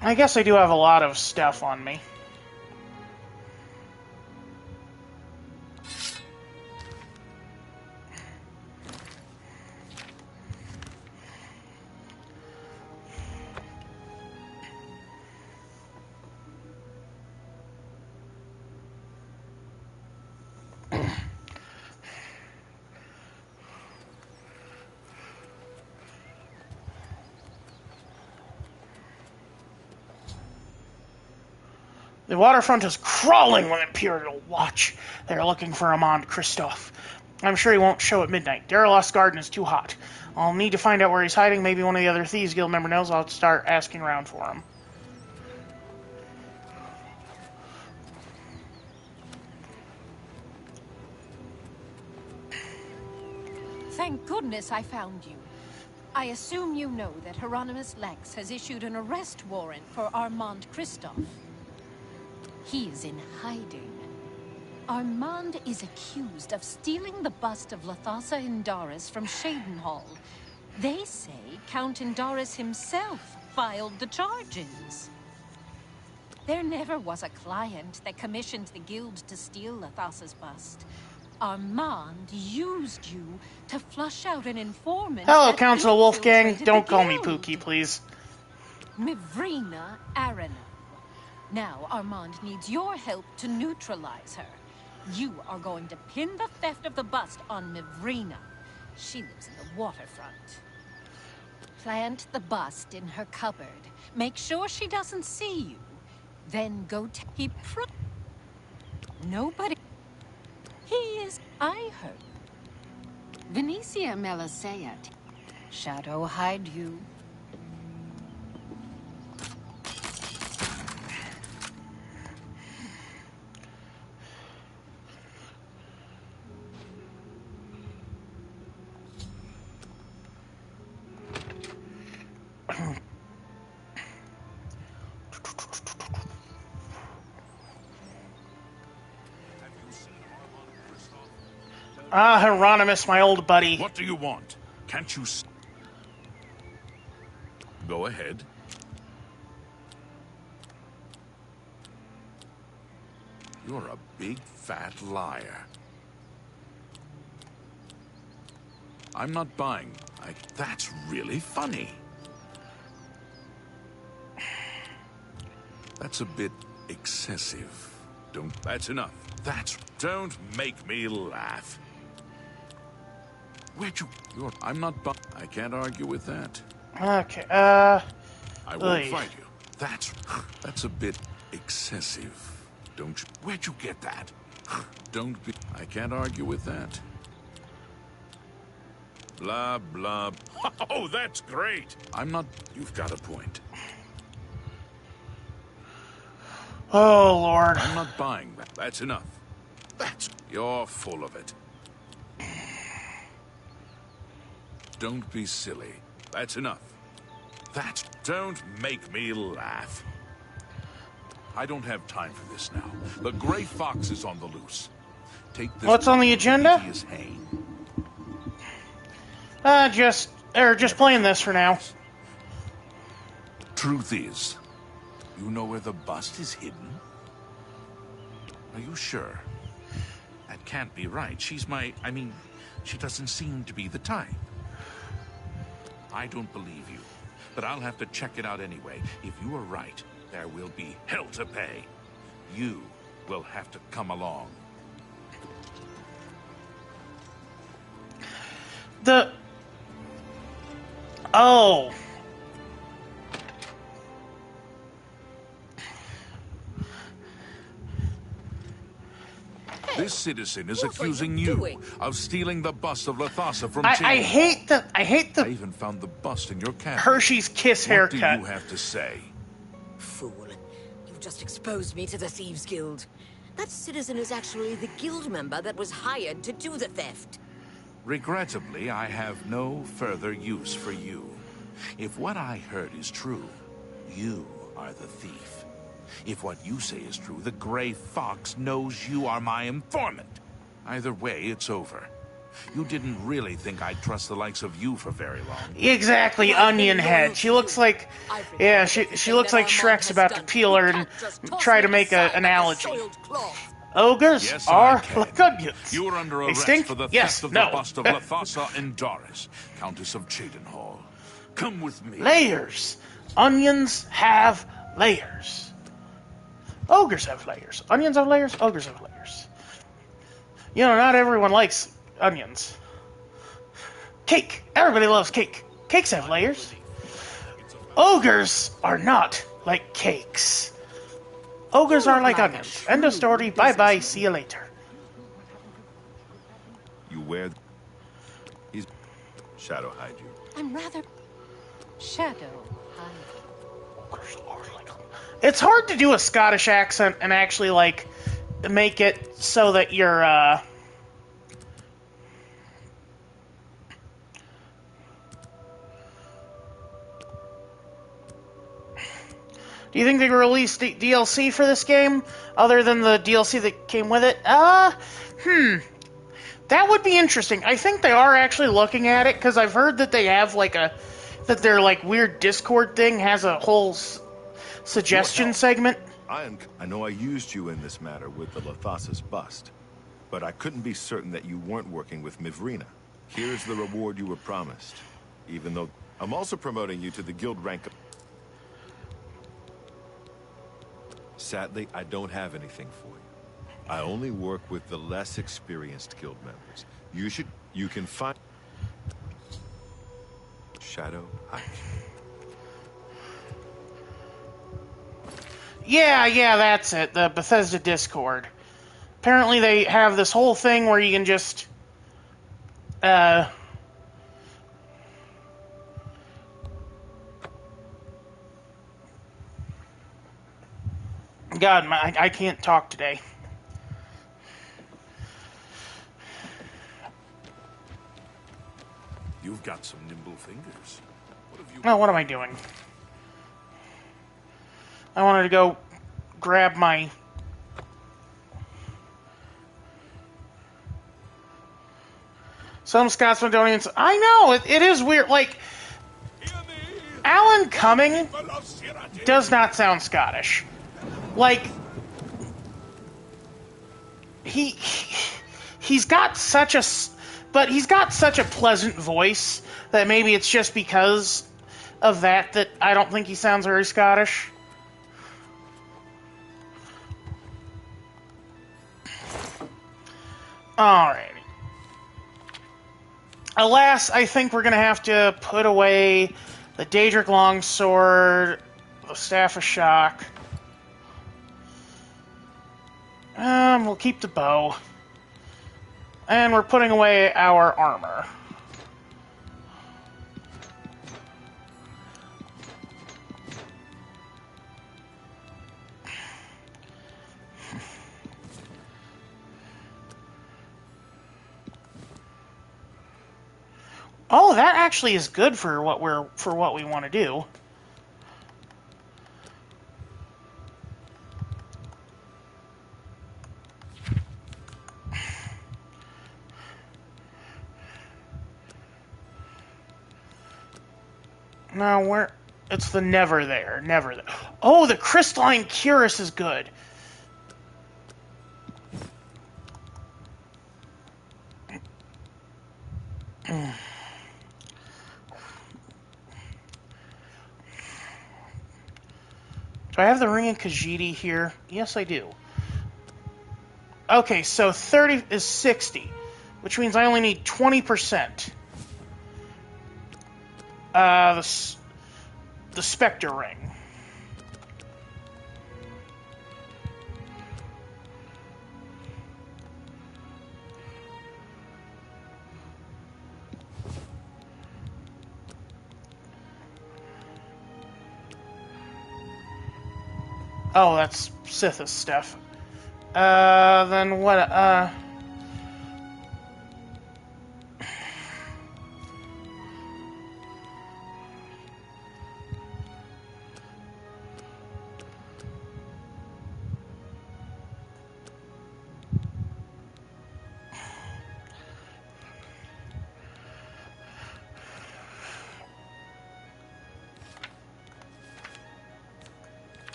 I guess I do have a lot of stuff on me. The waterfront is crawling with Imperial Watch. They're looking for Armand Christophe. I'm sure he won't show at midnight. Darylost's garden is too hot. I'll need to find out where he's hiding. Maybe one of the other Thieves Guild member knows. I'll start asking around for him. Thank goodness I found you. I assume you know that Hieronymus Lex has issued an arrest warrant for Armand Christophe. He is in hiding. Armand is accused of stealing the bust of Lathasa Indaris from Shadenhall. They say Count Indaris himself filed the charges. There never was a client that commissioned the guild to steal Lathasa's bust. Armand used you to flush out an informant. Hello, Council Wolfgang. Don't call me Pookie, please. Mivrina Arana. Now Armand needs your help to neutralize her. You are going to pin the theft of the bust on Mivrina. She lives in the waterfront. Plant the bust in her cupboard. Make sure she doesn't see you. Then go Nobody... He is... I heard. Venetia Melisseat. Shadow hide you. Ah, Hieronymus, my old buddy. What do you want? Can't you... Go ahead. You're a big, fat liar. I'm not buying. That's really funny. That's a bit excessive. That's enough. Don't make me laugh. Where'd you... I'm not... I can't argue with that. Okay, I won't oy. fight you. That's a bit excessive. Don't you... Where'd you get that? Don't be... I can't argue with that. Blah, blah. Oh, that's great. I'm not... You've got a point. Oh, Lord. I'm not buying that. That's enough. You're full of it. Don't be silly. That's enough. Don't make me laugh. I don't have time for this now. The gray fox is on the loose. Take this. What's on the agenda? Just playing this for now. Truth is, you know where the bust is hidden? Are you sure? That can't be right. I mean, she doesn't seem to be the type. I don't believe you, but I'll have to check it out anyway. If you are right, there will be hell to pay. You will have to come along. Oh. This citizen is accusing you of stealing the bust of Lathasa from I hate the I even found the bust in your cabinet. Hershey's Kiss haircut. What do you have to say? Fool. You've just exposed me to the Thieves Guild. That citizen is actually the guild member that was hired to do the theft. Regrettably, I have no further use for you. If what I heard is true, you are the thief. If what you say is true, the Gray Fox knows you are my informant. Either way, it's over. You didn't really think I'd trust the likes of you for very long. Exactly, Onion Head. She looks like... Yeah, she looks like Shrek's about to peel her and try to make an analogy. Ogres are like onions. You are under They arrest stink? for the Yes, theft of no. the bust of Lathasa and Doris, Countess of Chedenhall. Come with me. Layers. Onions have layers. Ogres have layers. Onions have layers. Ogres have layers. You know, not everyone likes onions. Cake. Everybody loves cake. Cakes have layers. Ogres are not like cakes. Ogres are like onions. End of story. Bye-bye. See you later. You wear... He's... Shadow hide you. I'm rather... Shadow. It's hard to do a Scottish accent and actually, like, make it so that you're, Do you think they released DLC for this game, other than the DLC that came with it? That would be interesting. I think they are actually looking at it, because I've heard that they have, like, that their, like, weird Discord thing has a whole suggestion segment. I know I used you in this matter with the Lathasa's bust, but I couldn't be certain that you weren't working with Mivrina. Here's the reward you were promised, even though I'm also promoting you to the guild rank of... Sadly, I don't have anything for you. I only work with the less experienced guild members. You can find... Shadow hide you. Yeah, that's it. The Bethesda Discord. Apparently they have this whole thing where you can just... God, I can't talk today. You've got some nimble fingers. Oh, what am I doing? I wanted to go grab my... Some Scotsmen don't even... I know, it is weird. Like, Alan Cumming does not sound Scottish. Like, he's got such a... But he's got such a pleasant voice that maybe it's just because of that I don't think he sounds very Scottish. Alrighty. Alas, I think we're going to have to put away the Daedric Longsword, the Staff of Shock. We'll keep the bow. And we're putting away our armor. Oh, that actually is good for what we want to do. No, where it's the never there. Oh, the crystalline cuirass is good. Do I have the Ring of Khajiit here? Yes, I do. Okay, so 30 is 60, which means I only need 20%. The Spectre Ring. Oh, that's Sithis stuff. Then what,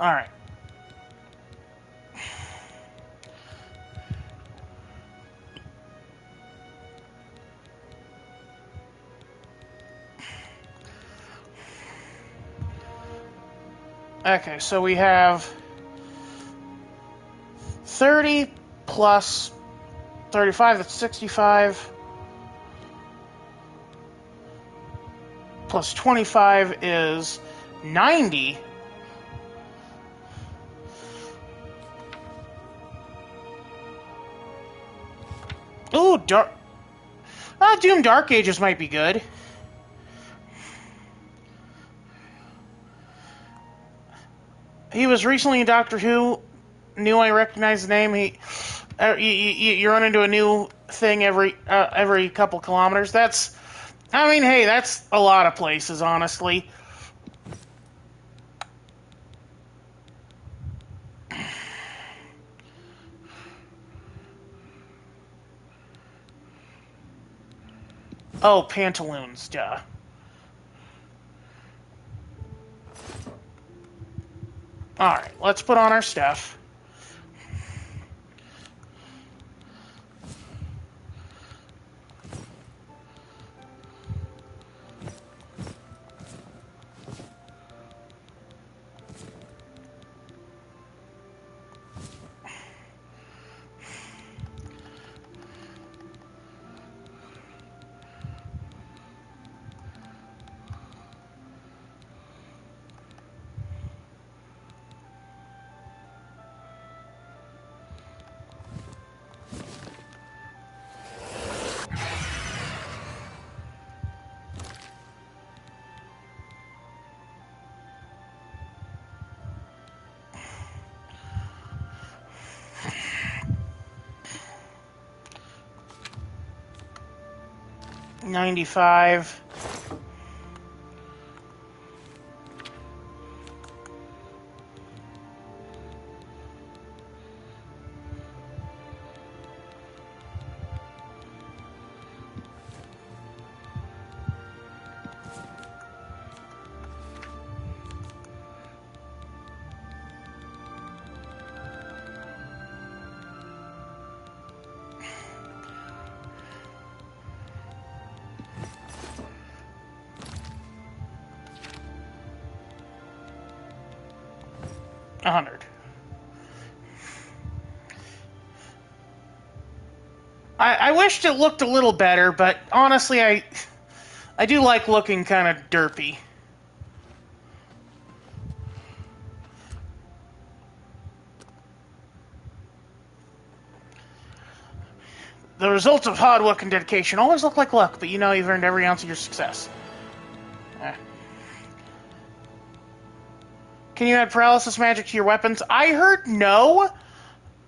Alright. Okay, so we have 30 plus 35, that's 65. Plus 25 is 90. Ooh, Doom Dark Ages might be good. He was recently in Doctor Who. Knew I recognized the name. You run into a new thing every couple kilometers. Hey, that's a lot of places, honestly. Oh, pantaloons, duh. Alright, let's put on our stuff. $95. $100. I wished it looked a little better, but honestly, I do like looking kind of derpy. The results of hard work and dedication always look like luck, but you know you've earned every ounce of your success. Can you add paralysis magic to your weapons? I heard no,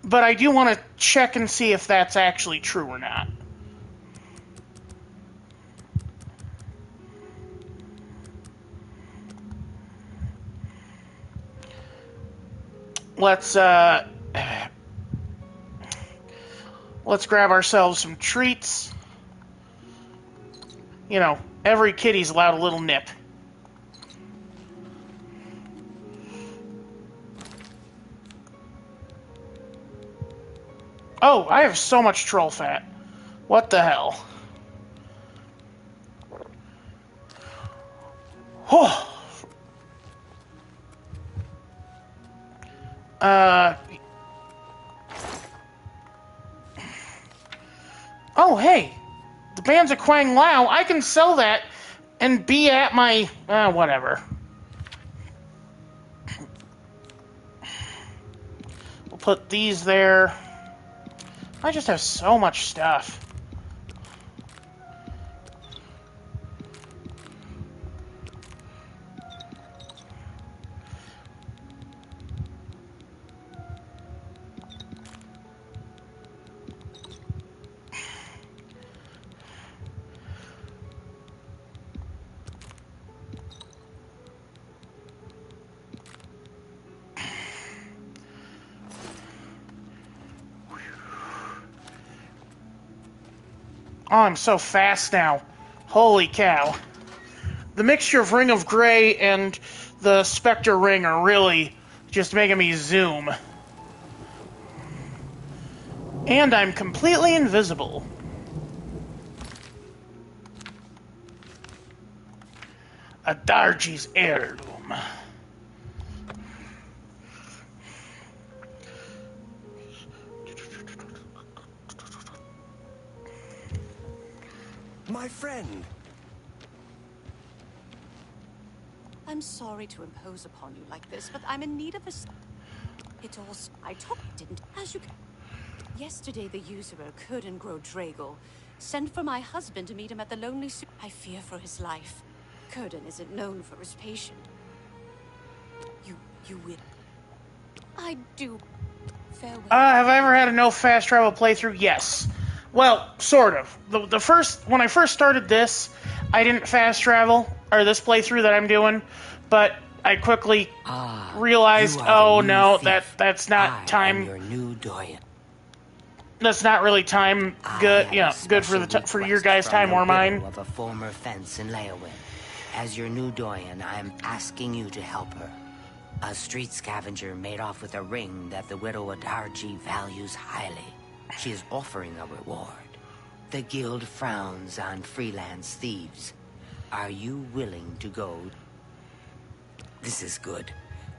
but I do want to check and see if that's actually true or not. Let's grab ourselves some treats. You know, every kitty's allowed a little nip. Oh, I have so much troll fat. What the hell? Oh. Oh, hey. The Bands of Quang Lao. I can sell that and be at my... whatever. We'll put these there. I just have so much stuff. Oh, I'm so fast now. Holy cow. The mixture of Ring of Grey and the Spectre Ring are really just making me zoom. And I'm completely invisible. A Dargy's heirloom. My friend. I'm sorry to impose upon you like this, but I'm in need of a... It all... didn't... As you can... Yesterday, the usurer, Kurden Drago, sent for my husband to meet him at the Lonely Soup. I fear for his life. Kurden isn't known for his patience. You will... I do... Farewell. Have I ever had a no fast travel playthrough? Yes. Well, sort of. When I first started this, I didn't fast travel, or this playthrough that I'm doing, but I quickly realized, oh no, that's not time. Your new doyen. That's not really time good, good for your guys' time or mine. Of a former fence in Leowin. As your new doyen, I am asking you to help her. A street scavenger made off with a ring that the widow Adarji values highly. She is offering a reward. The guild frowns on freelance thieves. Are you willing to go? This is good.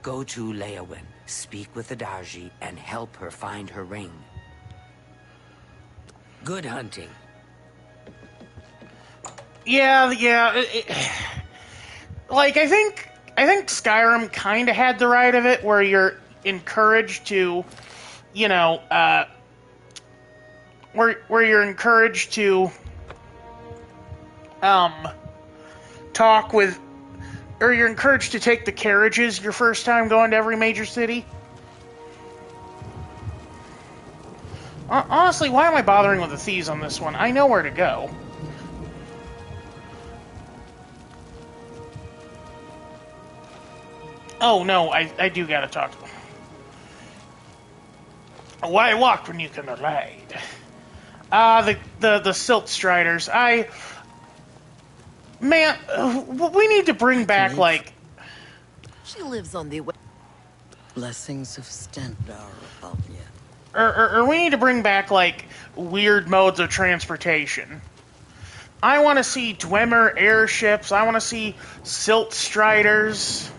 Go to Leowin, speak with Adarji, and help her find her ring. Good hunting. Yeah. Like, I think Skyrim kind of had the right of it, where you're encouraged to, where you're encouraged to, talk with, or you're encouraged to take the carriages your first time going to every major city. Honestly, why am I bothering with the thieves on this one? I know where to go. Oh, no, I do gotta talk to them. Why walk when you can ride? The Silt Striders. Man, we need to bring back, like... She lives on the... Blessings of Stendarr upon you. Or we need to bring back, like, weird modes of transportation. I want to see Dwemer airships. I want to see Silt Striders.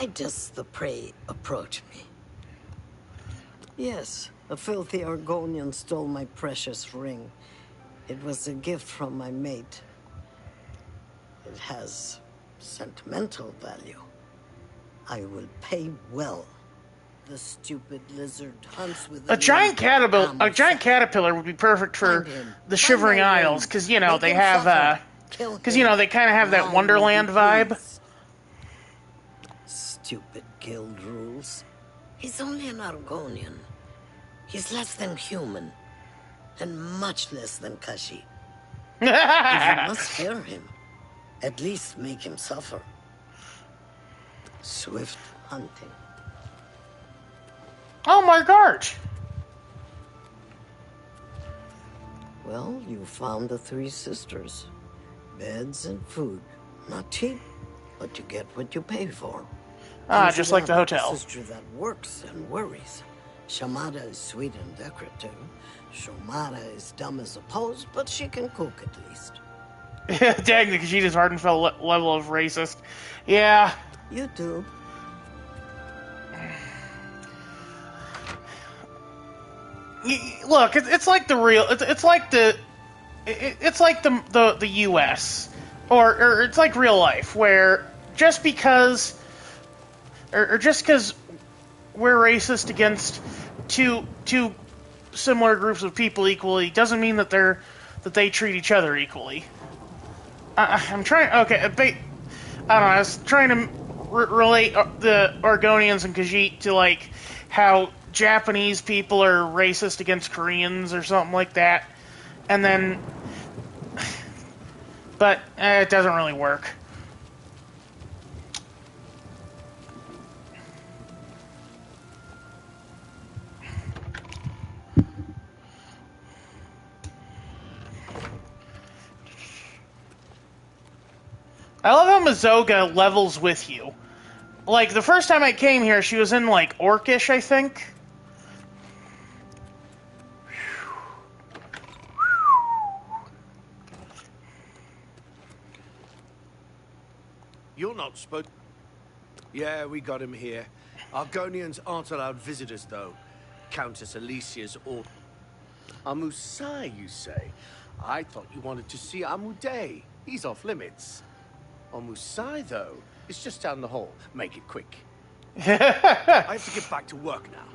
Why does the prey approach me? Yes, a filthy Argonian stole my precious ring. It was a gift from my mate. It has sentimental value. I will pay well. The stupid lizard hunts with A giant caterpillar would be perfect for the Shivering Isles, because you know they have, because you know they kind of have that Wonderland vibe. Stupid guild rules. He's only an Argonian. He's less than human, and much less than Kashi. If you must fear him, at least make him suffer. Swift hunting. Oh my god! Well, you found the three sisters. Beds and food. Not cheap, but you get what you pay for. Ah, just like the hotel. A sister that works and worries. Shamada is sweet and decorative. Shomada is dumb as a post, but she can cook at least. Dang, the Khajiita's Hardenfell level of racist. Yeah. You do. Look, it's like the real. It's like the U.S. or it's like real life, where just because we're racist against two similar groups of people equally doesn't mean that they treat each other equally. I'm trying. Okay, I don't know. I was trying to relate the Argonians and Khajiit to like how Japanese people are racist against Koreans or something like that, and then, but it doesn't really work. I love how Mazoga levels with you. Like, the first time I came here, she was in, like, Orcish, I think. You're not supposed... Yeah, we got him here. Argonians aren't allowed visitors, though. Countess Alicia's or... Amusai, you say? I thought you wanted to see Amuday. He's off limits. Amusai, though, is just down the hall. Make it quick. I have to get back to work now.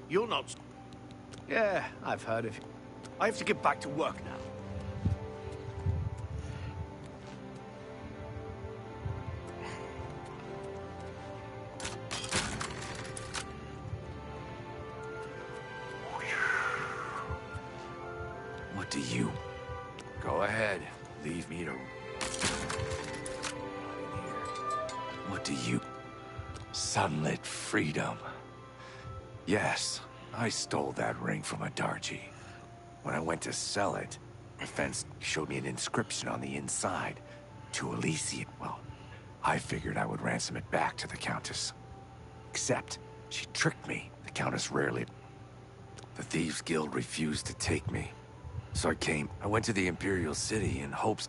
You're not... Yeah, I've heard of you. I have to get back to work now. What do you... Go ahead. Leave me to... What do you... Sunlit freedom. Yes, I stole that ring from a Darji. When I went to sell it, the fence showed me an inscription on the inside. To Alicia. Well, I figured I would ransom it back to the Countess. Except, she tricked me. The Countess rarely... The Thieves' Guild refused to take me. So I went to the Imperial City in hopes...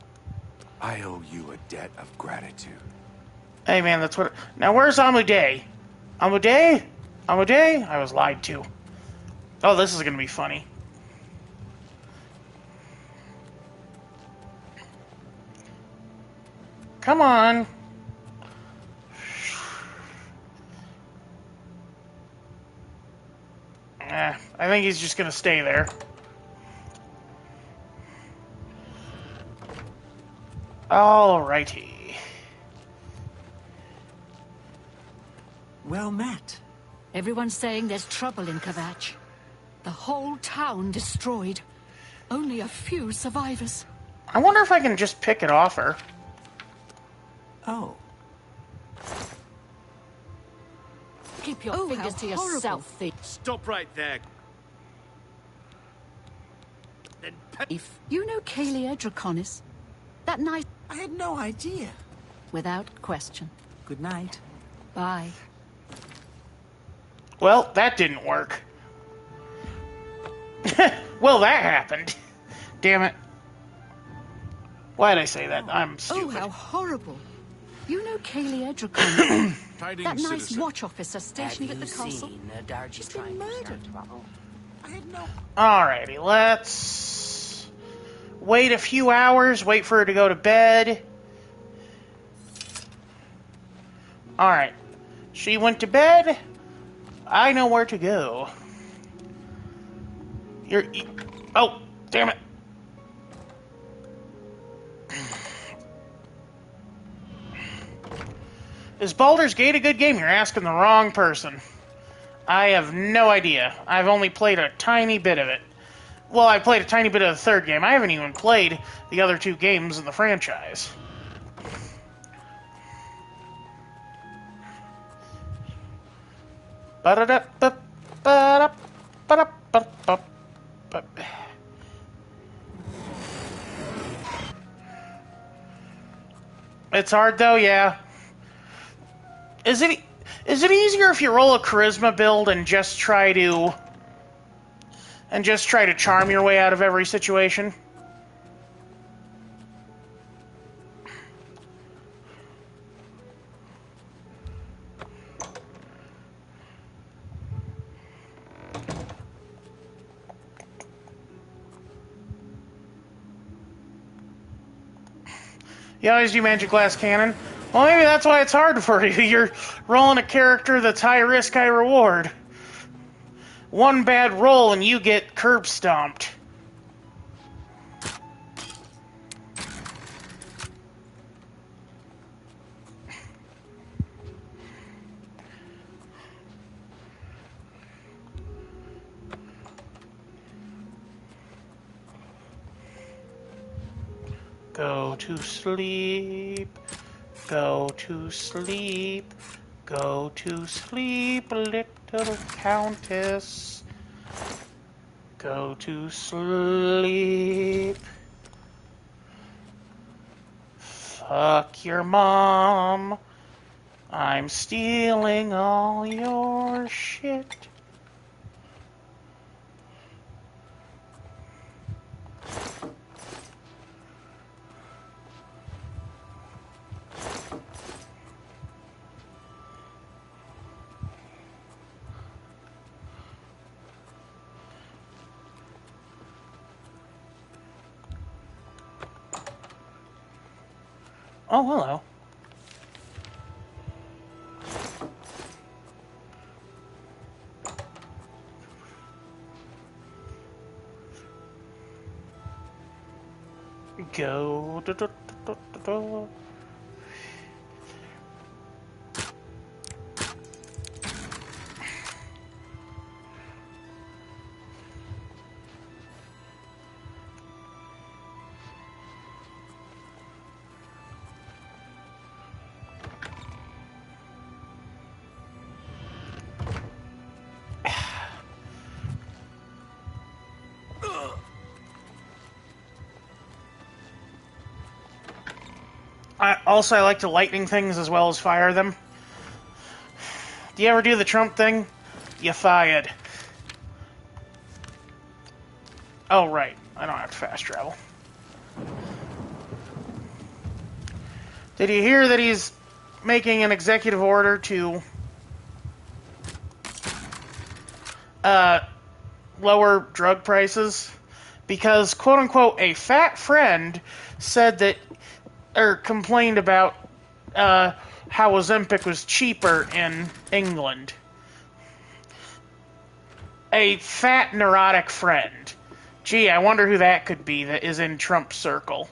I owe you a debt of gratitude. Hey man, that's what... Now where's Amuday? Amuday? Amuday? I was lied to. Oh, this is gonna be funny. Come on. I think he's just gonna stay there. Alrighty. Well met. Everyone's saying there's trouble in Kvatch. The whole town destroyed. Only a few survivors. I wonder if I can just pick it off her. Oh. Keep your fingers to yourself, thief. Stop right there. Then If you know Kalia Draconis, that night... I had no idea. Without question. Good night. Bye. Well, that didn't work. Well, that happened. Damn it. Why did I say that? I'm stupid. Oh, how horrible. You know Kaylee Edricon? Tidings, That nice citizen. watch officer stationed at the castle? Darji He's been murdered. I had no... Alrighty, let's wait a few hours, wait for her to go to bed. Alright, she went to bed. I know where to go. Oh, damn it. Is Baldur's Gate a good game? You're asking the wrong person. I have no idea. I've only played a tiny bit of it. Well, I played a tiny bit of the third game. I haven't even played the other two games in the franchise. It's hard though, yeah. Is it easier if you roll a charisma build and just try to charm your way out of every situation? You always do Magic Glass Cannon? Well, maybe that's why it's hard for you. You're rolling a character that's high risk, high reward. One bad roll and you get curb stomped. Go to sleep, go to sleep, go to sleep, little countess. Go to sleep. Fuck your mom. I'm stealing all your shit. Oh, hello. Go. I like to lightning things as well as fire them. Do you ever do the Trump thing? You fired. Oh, right. I don't have to fast travel. Did you hear that he's making an executive order to lower drug prices? Because, quote-unquote, a fat friend said that, or complained about how Ozempic was cheaper in England. A fat, neurotic friend. Gee, I wonder who that could be that is in Trump's circle.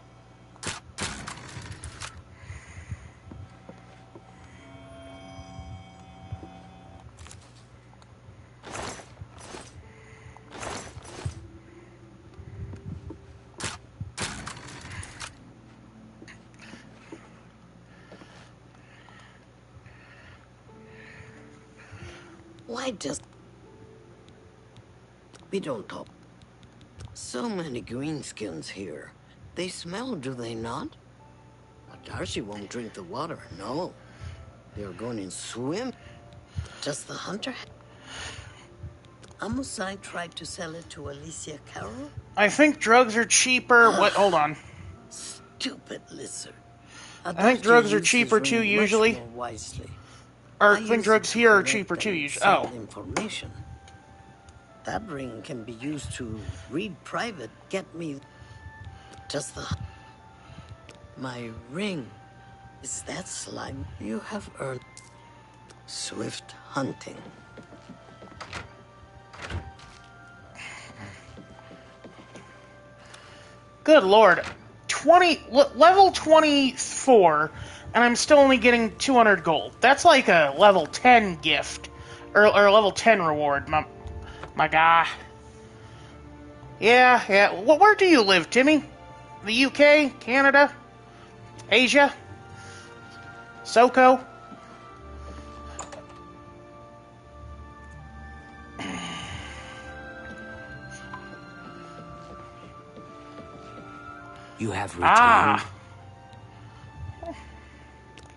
Why does... We don't talk. So many greenskins here. They smell, do they not? But Darcy won't drink the water, no. They're going to swim. Does the hunter... Amusai tried to sell it to Alicia Carroll? I think drugs are cheaper. What? Hold on. Stupid lizard. I think drugs are cheaper too usually. Much more wisely. Or I think drugs here are cheaper too usually. Oh. Information. That ring can be used to read private. Get me just the... My ring. Is that slime? You have earned swift hunting. Good lord. Level 24, and I'm still only getting 200 gold. That's like a level 10 gift. Or level 10 reward, my guy. Yeah. Where do you live, Timmy? The UK? Canada? Asia? SoCo? You have returned.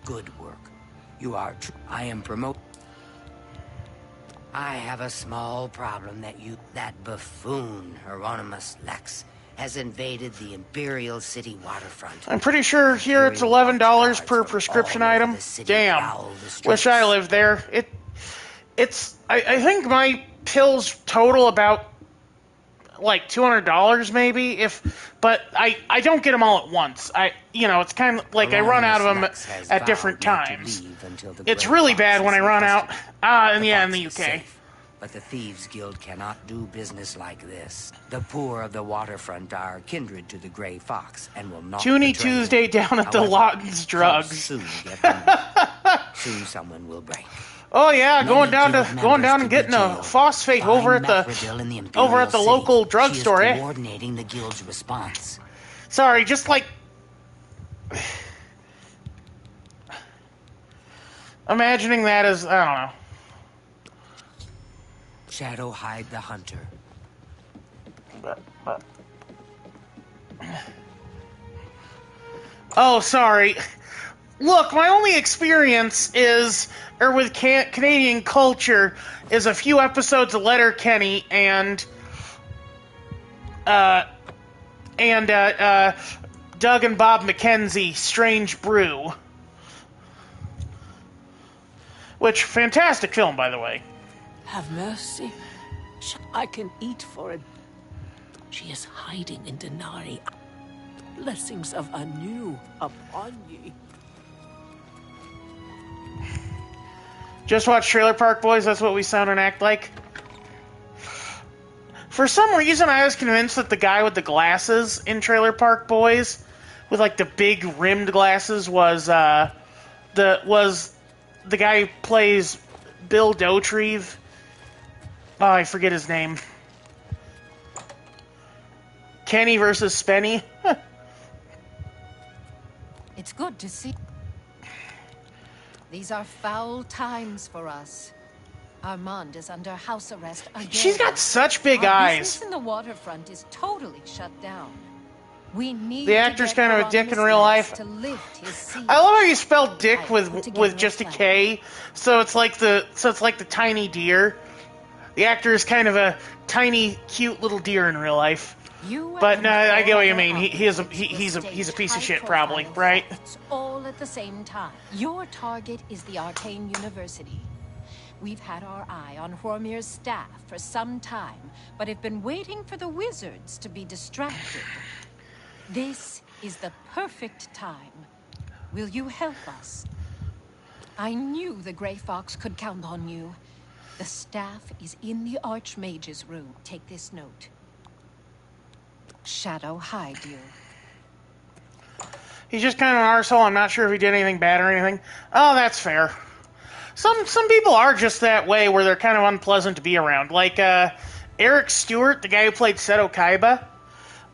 Good work. You are I am promoted. I have a small problem that buffoon, Hieronymus Lex, has invaded the Imperial City waterfront. I'm pretty sure here it's $11 per prescription item. Damn. Wish I lived there. I think my pills total about like $200 maybe, but I don't get them all at once. It's kind of like I run out of them at different times. It's really bad when I run out. In the UK. But the Thieves Guild cannot do business like this. The poor of the waterfront are kindred to the Grey Fox and will not Toony betray Tuesday them. down at the Lawton's Drugs. Soon someone will break. Oh yeah, going down and getting a phosphate over at the local drugstore, eh? Coordinating the guild's response. Sorry, just like imagining that as I don't know. Shadow Hide the Hunter. Oh, sorry. Look, my only experience with Canadian culture is a few episodes of Letterkenny and Doug and Bob McKenzie, Strange Brew. Which, fantastic film, by the way. Have mercy. I can eat for it. She is hiding in Denari. Blessings of anew upon ye. Just watch Trailer Park Boys, that's what we sound and act like. For some reason, I was convinced that the guy with the glasses in Trailer Park Boys, with like the big rimmed glasses, was the guy who plays Bill Dauterive. Oh, I forget his name. Kenny versus Spenny. It's good to see. These are foul times for us. Armand is under house arrest again. She's got such big Our eyes. business in the waterfront is totally shut down. We need The actor's to get kind of a dick in Hieronymus real Lex life. to lift his siege. I love how you spell dick with just a K, so it's like the tiny deer. The actor is kind of a tiny, cute little deer in real life. But no, I get what you mean. He's a piece of shit, probably, right? All at the same time. Your target is the Arcane University. We've had our eye on Hormir's staff for some time, but have been waiting for the wizards to be distracted. This is the perfect time. Will you help us? I knew the Grey Fox could count on you. The staff is in the Archmage's room. Take this note. Shadow hide you. He's just kind of an arsehole. I'm not sure if he did anything bad or anything. Oh, that's fair. Some people are just that way, where they're kind of unpleasant to be around. Like Eric Stewart, the guy who played Seto Kaiba.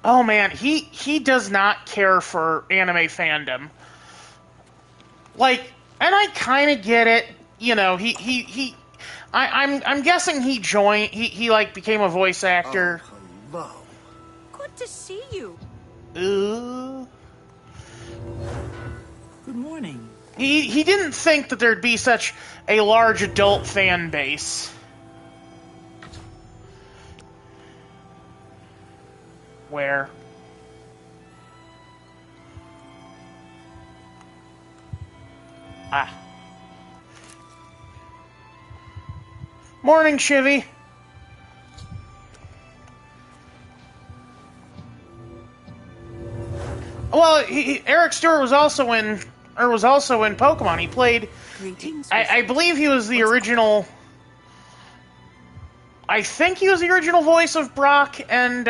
Oh man, he does not care for anime fandom. Like, and I kind of get it. You know, I'm guessing he joined. He like became a voice actor. Oh, hello. Good to see you. Good morning. He didn't think that there'd be such a large adult fan base. Where? Ah. Morning, Chivy. Well, Eric Stewart was also in Pokemon. He played. I believe he was the original. I think he was the original voice of Brock and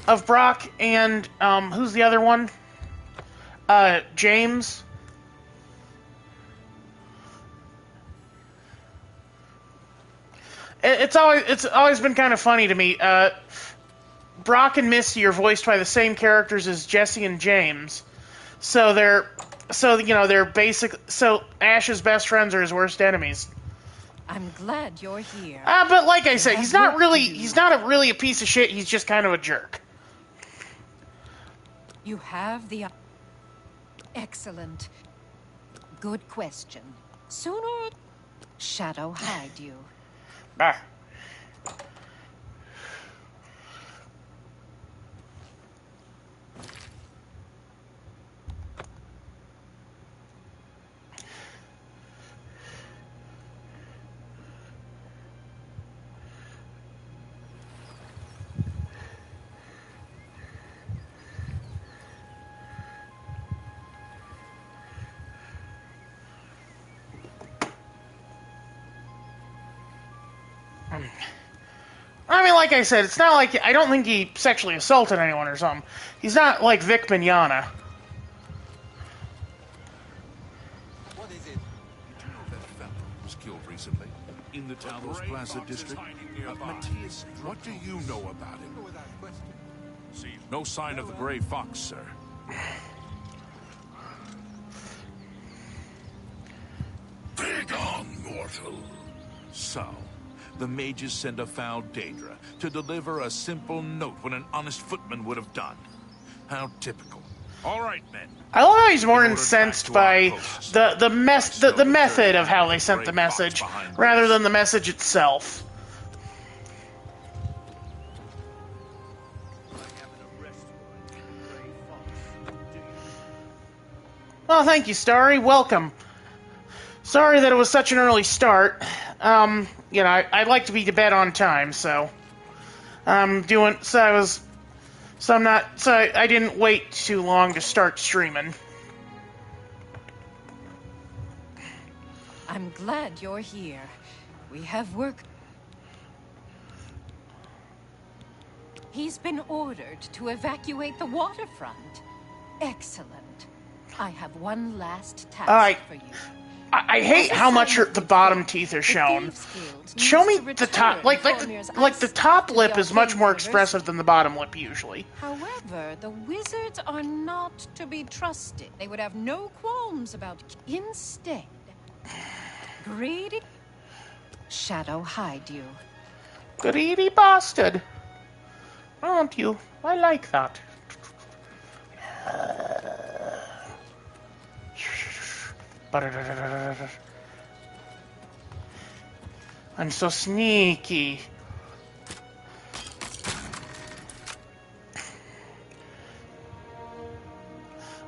who's the other one? James. It's always been kind of funny to me. Brock and Misty are voiced by the same characters as Jesse and James, so Ash's best friends are his worst enemies. I'm glad you're here. But like I said, he's not really a piece of shit. He's just kind of a jerk. You have the... Excellent. Good question. Sooner Shadow hide you. Ah. I mean, like I said, it's not like... I don't think he sexually assaulted anyone or something. He's not like Vic Mignogna. What is it? Did you know that fellow was killed recently? In the Talos Plaza district? Matthias, what do you know about him? No sign of the Gray Fox, sir. Begone, mortal. So, the mages send a foul Daedra to deliver a simple note when an honest footman would have done. How typical. All right, men. I love how he's more incensed by the method of how they sent the message, rather than the message itself. Well, thank you, Starry. Welcome. Sorry that it was such an early start. I'd like to be to bed on time, so I didn't wait too long to start streaming. I'm glad you're here. We have work. He's been ordered to evacuate the waterfront. Excellent. I have one last task for you. I hate how much the bottom teeth are shown. Show me the top, like the top lip is much more expressive than the bottom lip usually. However, the wizards are not to be trusted. They would have no qualms about. Instead, greedy Shadow hide you. Greedy bastard, aren't you? I like that. I'm so sneaky.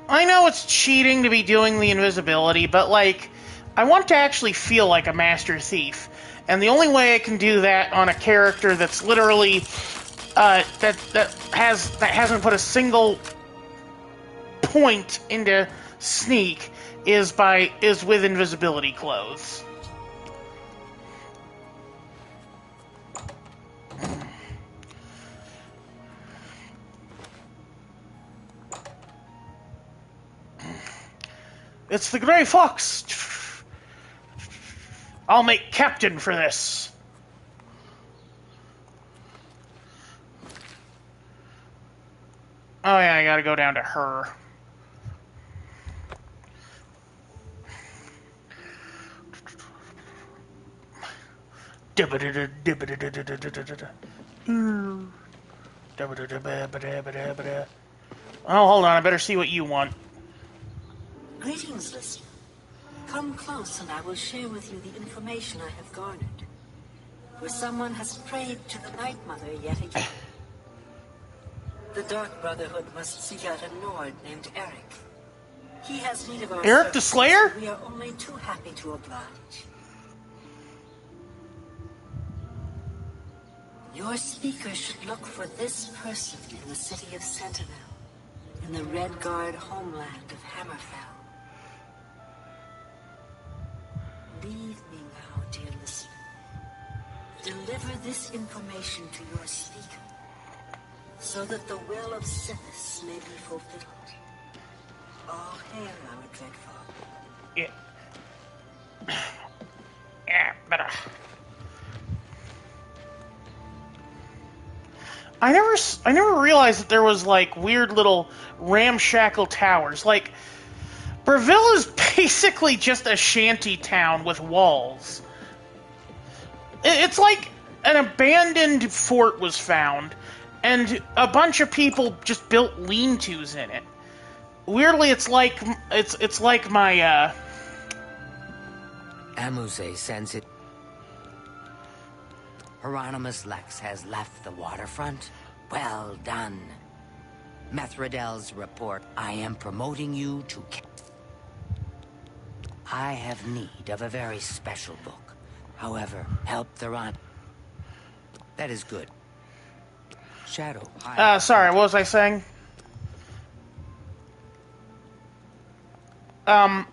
I know it's cheating to be doing the invisibility, but like, I want to actually feel like a master thief. And the only way I can do that on a character that's literally that hasn't put a single point into sneak is with invisibility clothes. It's the Gray Fox. I'll make captain for this. Oh yeah, I gotta go down to her. Oh, hold on, I better see what you want. Greetings, listener. Come close and I will share with you the information I have garnered. Where someone has prayed to the Night Mother yet again. The Dark Brotherhood must seek out a Nord named Eric. He has need of our Eric the services, Slayer? and we are only too happy to oblige. Your speaker should look for this person in the city of Sentinel, in the Red Guard homeland of Hammerfell. Leave me now, dear listener. Deliver this information to your speaker, so that the will of Sithis may be fulfilled. All hail our dreadful. Yeah. Yeah, better. I never realized that there was like weird little ramshackle towers. Like, Breville is basically just a shanty town with walls. It's like an abandoned fort was found, and a bunch of people just built lean-tos in it. Weirdly, it's like my Amuse sends it. Hieronymus Lex has left the waterfront. Well done. Methredel's report. I am promoting you to... I have need of a very special book. However, help the run. That is good. Shadow. Sorry, what was I saying? Bleh.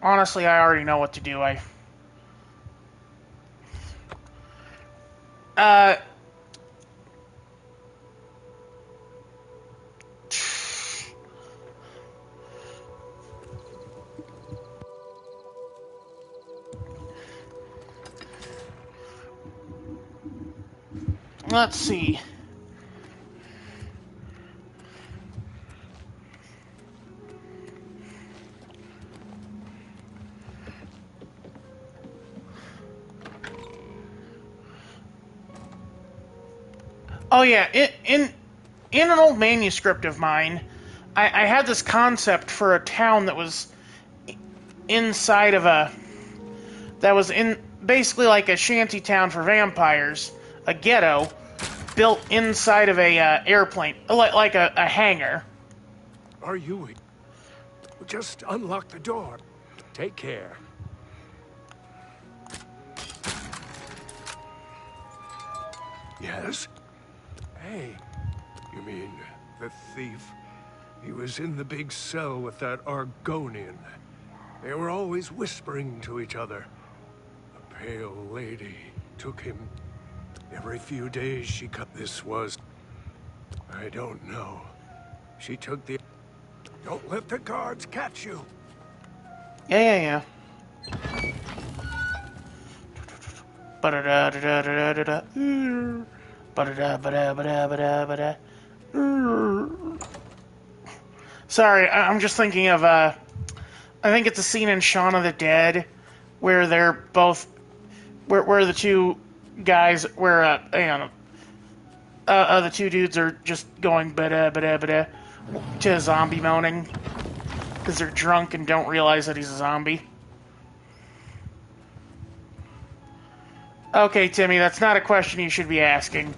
Honestly, I already know what to do. Let's see. Oh yeah, in an old manuscript of mine, I had this concept for a town that was inside of that was in basically like a shanty town for vampires, a ghetto built inside of a airplane, like a hangar. Are you? Just unlock the door. Take care. Yes? Hey, you mean the thief? He was in the big cell with that Argonian. They were always whispering to each other. A pale lady took him. Every few days she cut. This was... I don't know. She took the... Don't let the guards catch you. Yeah. Ba-da-da-da-da-da-da-da. Ba-da-da-ba-da-ba-da-ba-da-ba-da. Sorry, I'm just thinking of, I think it's a scene in Shaun of the Dead where they're both, where the two guys, where, the two dudes are just going ba-da-ba-da-ba-da to zombie moaning because they're drunk and don't realize that he's a zombie. Okay, Timmy, that's not a question you should be asking.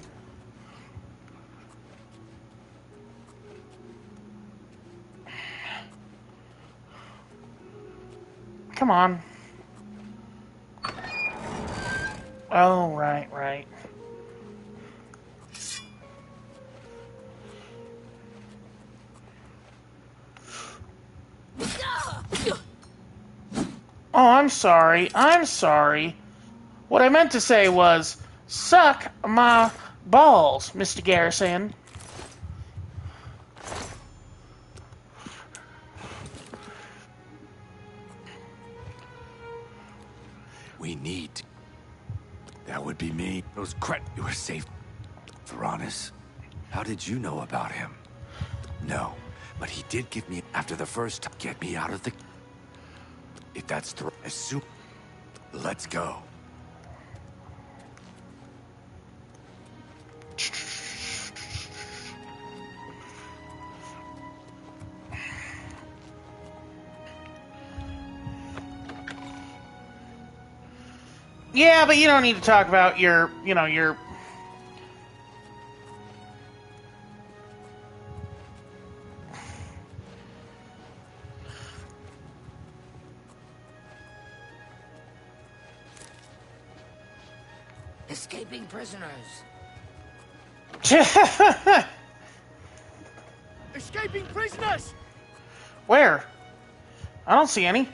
Come on. Oh, right. Oh, I'm sorry. What I meant to say was, suck my balls, Mr. Garrison. We need... That would be me. Those You were safe. Varanus, how did you know about him? No, but he did give me... After the first time, get me out of the... If that's the... As soon... Let's go. Yeah, but you don't need to talk about your, your... Escaping prisoners. Escaping prisoners! Where? I don't see any.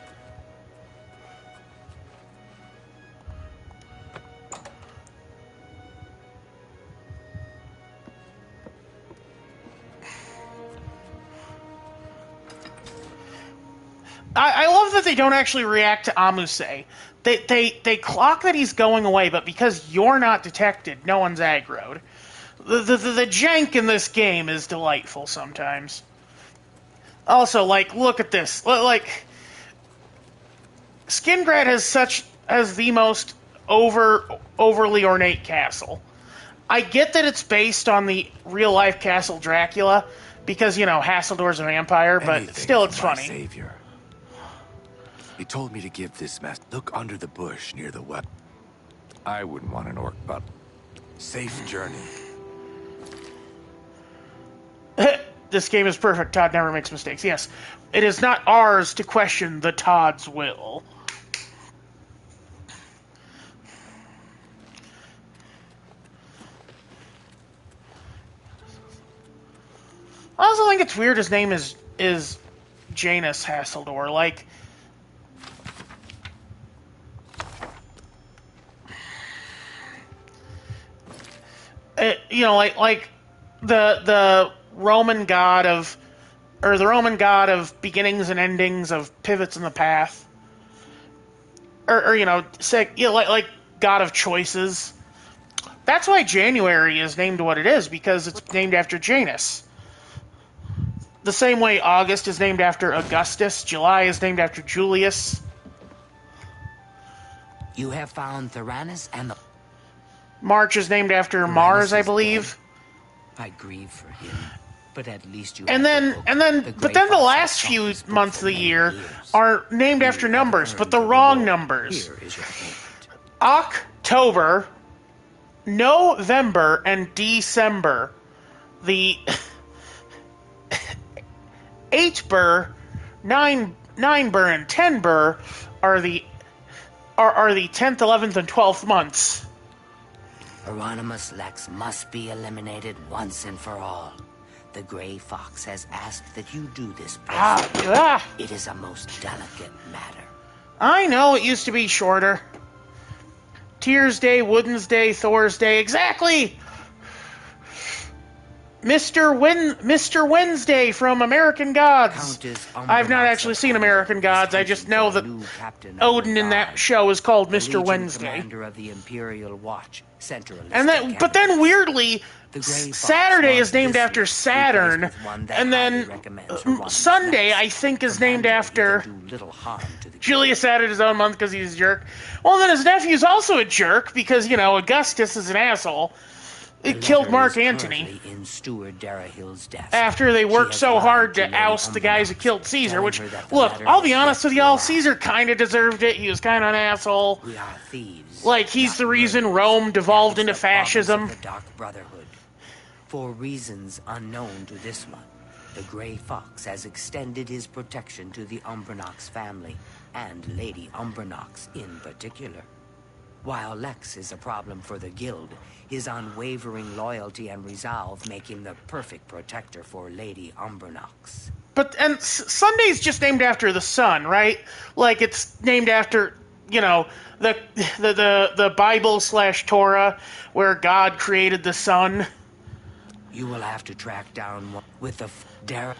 I love that they don't actually react to Amuse. They clock that he's going away, but because you're not detected, no one's aggroed. The jank in this game is delightful sometimes. Also, like, look at this. Like, Skingrad has the most overly ornate castle. I get that it's based on the real life Castle Dracula because Hasseldor's a vampire, but Anything still, it's for my funny. Savior. He told me to give this mess. Look under the bush near the weapon. I wouldn't want an orc, but safe journey. This game is perfect. Todd never makes mistakes. Yes, it is not ours to question the Todd's will. I also think it's weird his name is Janus Hasseldor. Like, like the Roman god of, or the Roman god of beginnings and endings, of pivots in the path, or like god of choices. That's why January is named what it is, because it's named after Janus. The same way August is named after Augustus, July is named after Julius. You have found Theranos and the... March is named after Mars, I believe. I grieve for him, but at least you. But then the last few months of the year are named after numbers, but the wrong numbers. October, November, and December. The 8-burr, 9-burr, and 10-burr are the 10th, 11th, and 12th months. Hieronymus Lex must be eliminated once and for all. The Grey Fox has asked that you do this. It is a most delicate matter. I know it used to be shorter. Tears Day, Wooden's Day, Thor's Day, exactly! Mr. Wednesday from American Gods. I've not actually seen American Gods. I just know that Odin in that show is called Mr. Wednesday. Commander of the Imperial Watch, and but then weirdly, Saturday is named after Saturn, and then Sunday I think is named after Julius added his own month because he's a jerk. Well, then his nephew's also a jerk because Augustus is an asshole. It killed Mark Antony after they worked so hard to oust the guys who killed Caesar, which, look, I'll be honest with y'all, Caesar kind of deserved it. He was kind of an asshole. Like, he's the reason Rome devolved into fascism. For reasons unknown to this one, the Grey Fox has extended his protection to the Umbernox family, and Lady Umbernox in particular. While Lex is a problem for the Guild, his unwavering loyalty and resolve make him the perfect protector for Lady Umbernox. And Sunday's just named after the sun, right? Like, it's named after, the Bible / Torah, where God created the sun. You will have to track down one with the Dara.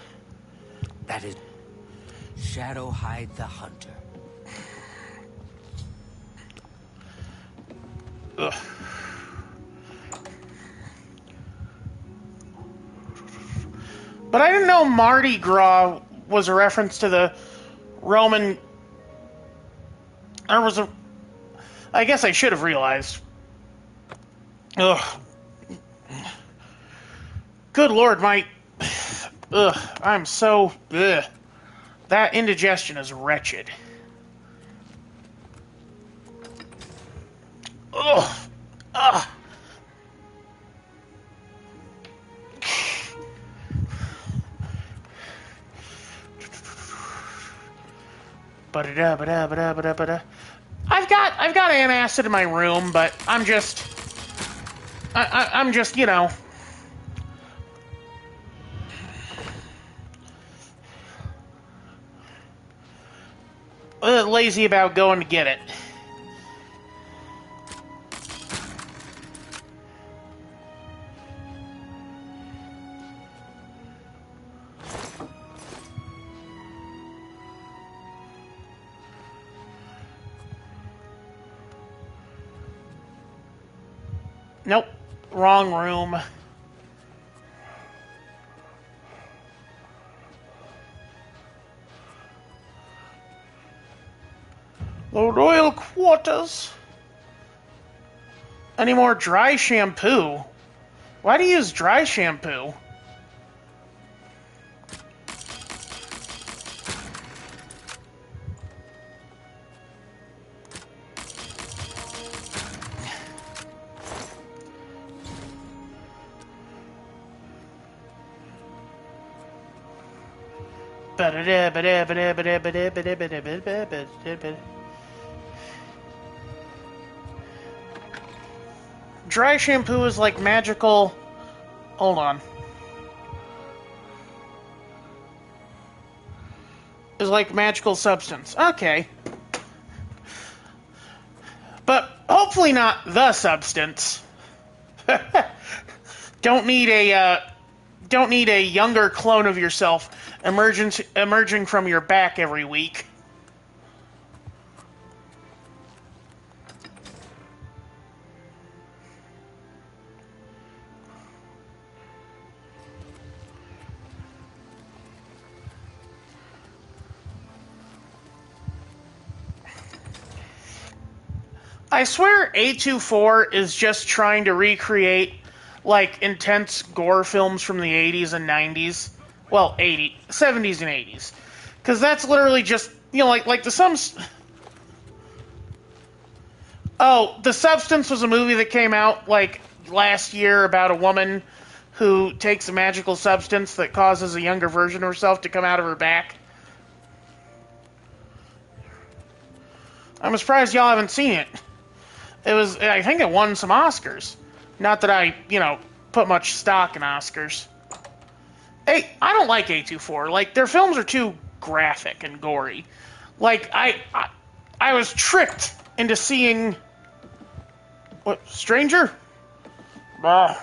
That is Shadowhide the Hunter. Ugh. But I didn't know Mardi Gras was a reference to the Roman... I guess I should have realized. Ugh. Good Lord, I'm so... Ugh. That indigestion is wretched. Ugh. Ugh. Ba-da-da-ba-da-ba-da-ba-da-ba-da. I've got antacid in my room, but I'm just, I'm just, you know, lazy about going to get it. Nope, wrong room. The royal quarters. Any more dry shampoo? Why do you use dry shampoo? Dry shampoo is like magical. Hold on. Is like magical substance. Okay. But hopefully not the substance. Don't need a younger clone of yourself emerging from your back every week. I swear A24 is just trying to recreate, like, intense gore films from the 80s and 90s. Well, 70s and 80s. Because that's literally just, you know, like the Oh, The Substance was a movie that came out, like, last year about a woman who takes a magical substance that causes a younger version of herself to come out of her back. I'm surprised y'all haven't seen it. I think it won some Oscars. Not that I, you know, put much stock in Oscars. Hey, I don't like A24. Like, their films are too graphic and gory. Like, I was tricked into seeing... What, Stranger? Don't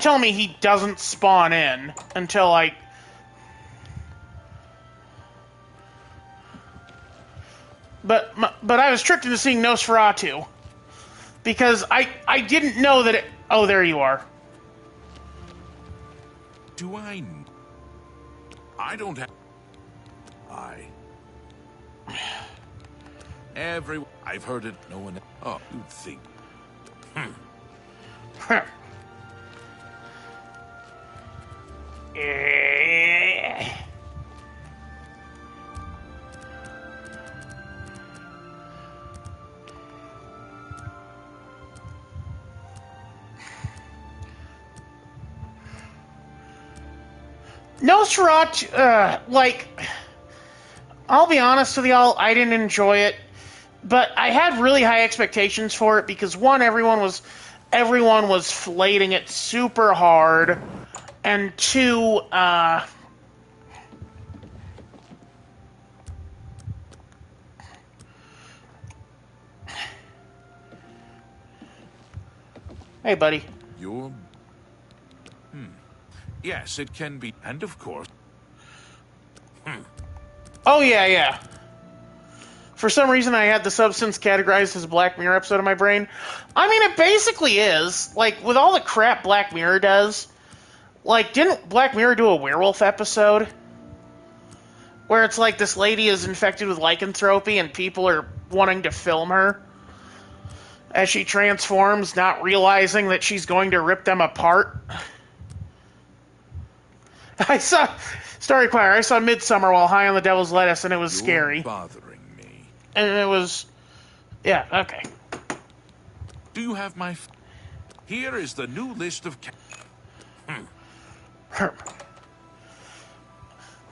tell me he doesn't spawn in until I... But I was tricked into seeing Nosferatu. Because I didn't know that it... Oh, there you are. Do I don't have... I've heard it, no one... Oh, you'd think... Nosferatu, like, I'll be honest with y'all, I didn't enjoy it, but I had really high expectations for it because, one, everyone was flating it super hard, and two, hey, buddy. You're... Yes, it can be, and of course... Oh, yeah. For some reason, I had The Substance categorized as a Black Mirror episode in my brain. I mean, it basically is. Like, with all the crap Black Mirror does, like, didn't Black Mirror do a werewolf episode? Where it's like this lady is infected with lycanthropy and people are wanting to film her as she transforms, not realizing that she's going to rip them apart. I saw Midsummer while high on the devil's lettuce, and it was scary. Bothering me. and it was... Yeah, okay. Do you have my... Here is the new list of...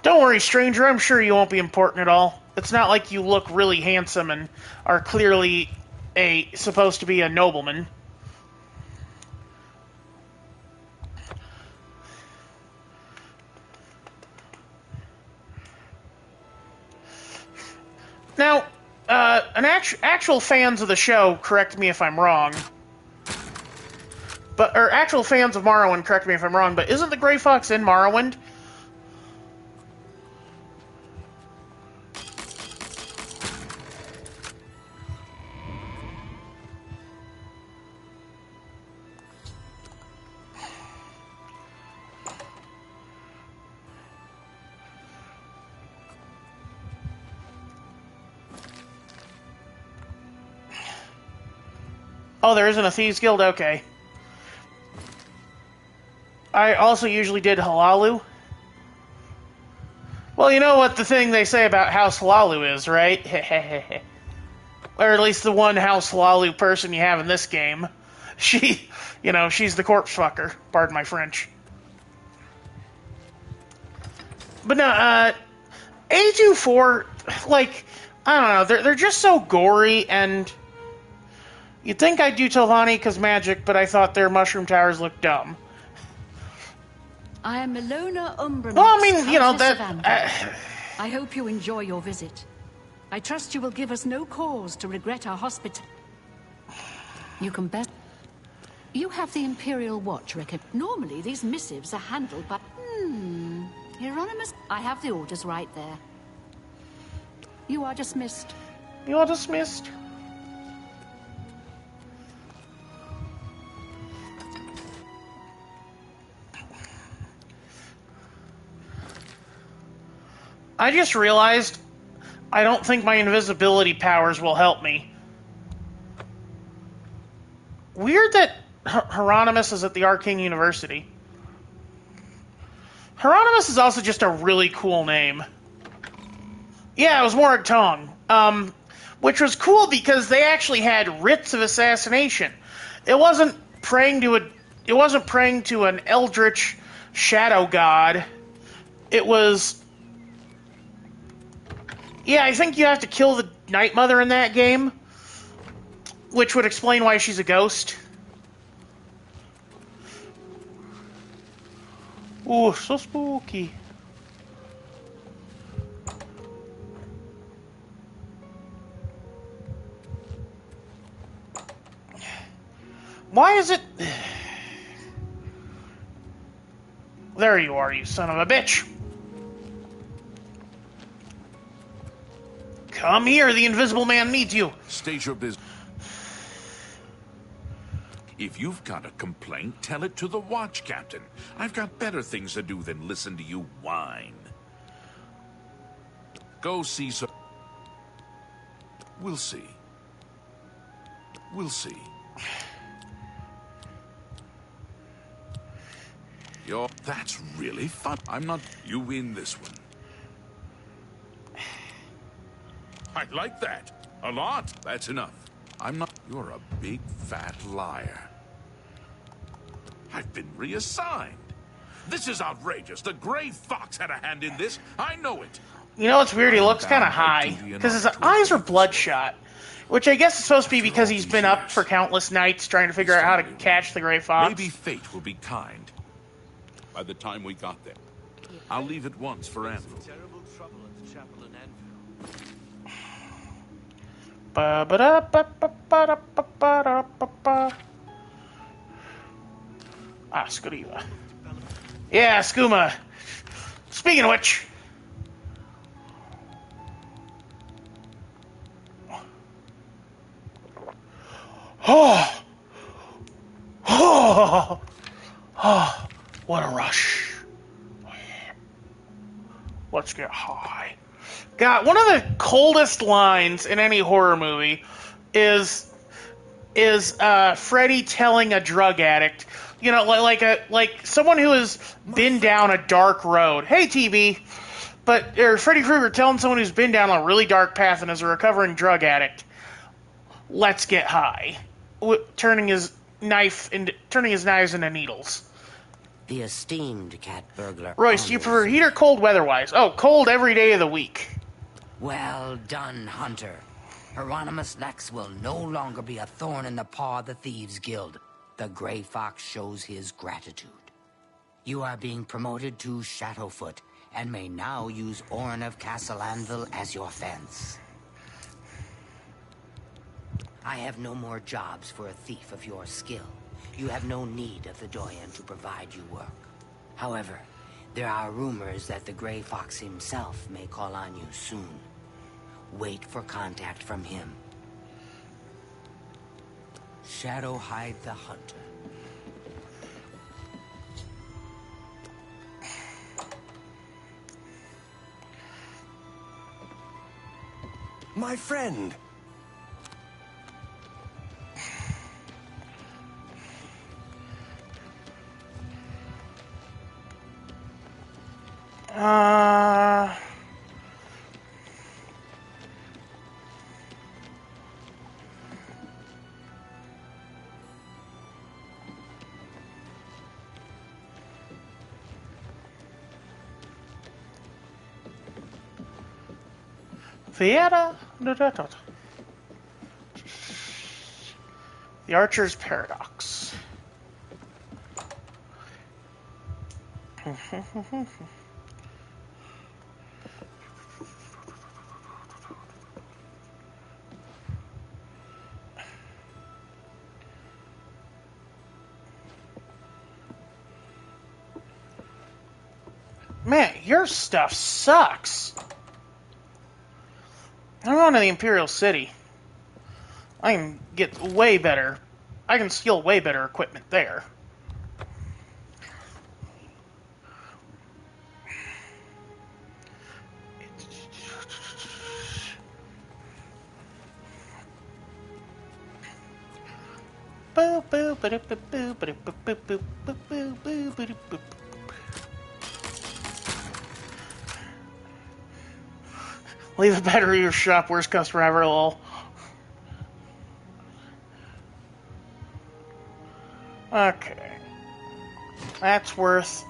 Don't worry, stranger. I'm sure you won't be important at all. It's not like you look really handsome and are clearly supposed to be a nobleman. Now, actual fans of the show, correct me if I'm wrong, or actual fans of Morrowind, correct me if I'm wrong, but isn't the Grey Fox in Morrowind? Oh, there isn't a Thieves Guild? Okay. I also usually did Halalu. Well, you know what the thing they say about House Halalu is, right? Or at least the one House Halalu person you have in this game. She's the corpse fucker. Pardon my French. But no, A24, like, I don't know, they're just so gory, and... You'd think I'd do Telvanni because magic, but I thought their mushroom towers looked dumb. I am Milona Umbranox. Well, I mean, you know, that... I hope you enjoy your visit. I trust you will give us no cause to regret our hospitality. You can best... You have the Imperial Watch record. Normally, these missives are handled by... Hieronymus... I have the orders right there. You are dismissed. You are dismissed. I just realized I don't think my invisibility powers will help me. Weird that Hieronymus is at the Arcane University. Hieronymus is also just a really cool name. Yeah, it was Morag Tong. Which was cool because they actually had writs of assassination. It wasn't praying to an eldritch shadow god. It was... Yeah, I think you have to kill the Night Mother in that game, which would explain why she's a ghost. Ooh, so spooky. Why is it... There you are, you son of a bitch. Come here, the Invisible Man needs you. State your business. If you've got a complaint, tell it to the watch captain. I've got better things to do than listen to you whine. Go see some... We'll see. We'll see. That's really fun. I'm not... You win this one. I like that. A lot. That's enough. I'm not... You're a big, fat liar. I've been reassigned. This is outrageous. The Grey Fox had a hand in this. I know it. You know what's weird? He looks kind of high. Because his eyes are bloodshot. Which I guess is supposed to be because he's been up for countless nights trying to figure out how to catch the Grey Fox. Maybe fate will be kind. By the time we got there. I'll leave at once for Anvil. Terrible trouble at the chapel in Anvil. Ah, Scudiva. Yeah, Skooma. Speaking of which... Oh! Oh! Oh! What a rush. Let's get high. God, one of the coldest lines in any horror movie is Freddy telling a drug addict, like someone who has been down a dark road. Hey, TB, Freddy Krueger telling someone who's been down a really dark path and is a recovering drug addict, let's get high, turning his knives into needles. The esteemed cat burglar. Royce, do you prefer heat or cold weather-wise? Oh, cold every day of the week. Well done, Hunter. Hieronymus Lex will no longer be a thorn in the paw of the Thieves Guild. The Grey Fox shows his gratitude. You are being promoted to Shadowfoot, and may now use Orin of Castle Anvil as your fence. I have no more jobs for a thief of your skill. You have no need of the Doyen to provide you work. However, there are rumors that the Grey Fox himself may call on you soon. Wait for contact from him. Shadowhide the Hunter. My friend! The Archer's Paradox. Man, your stuff sucks. I'm going to the Imperial City. I can get way better. I can steal way better equipment there. Leave a battery in your shop. Worst customer ever, lol. Okay. That's worth.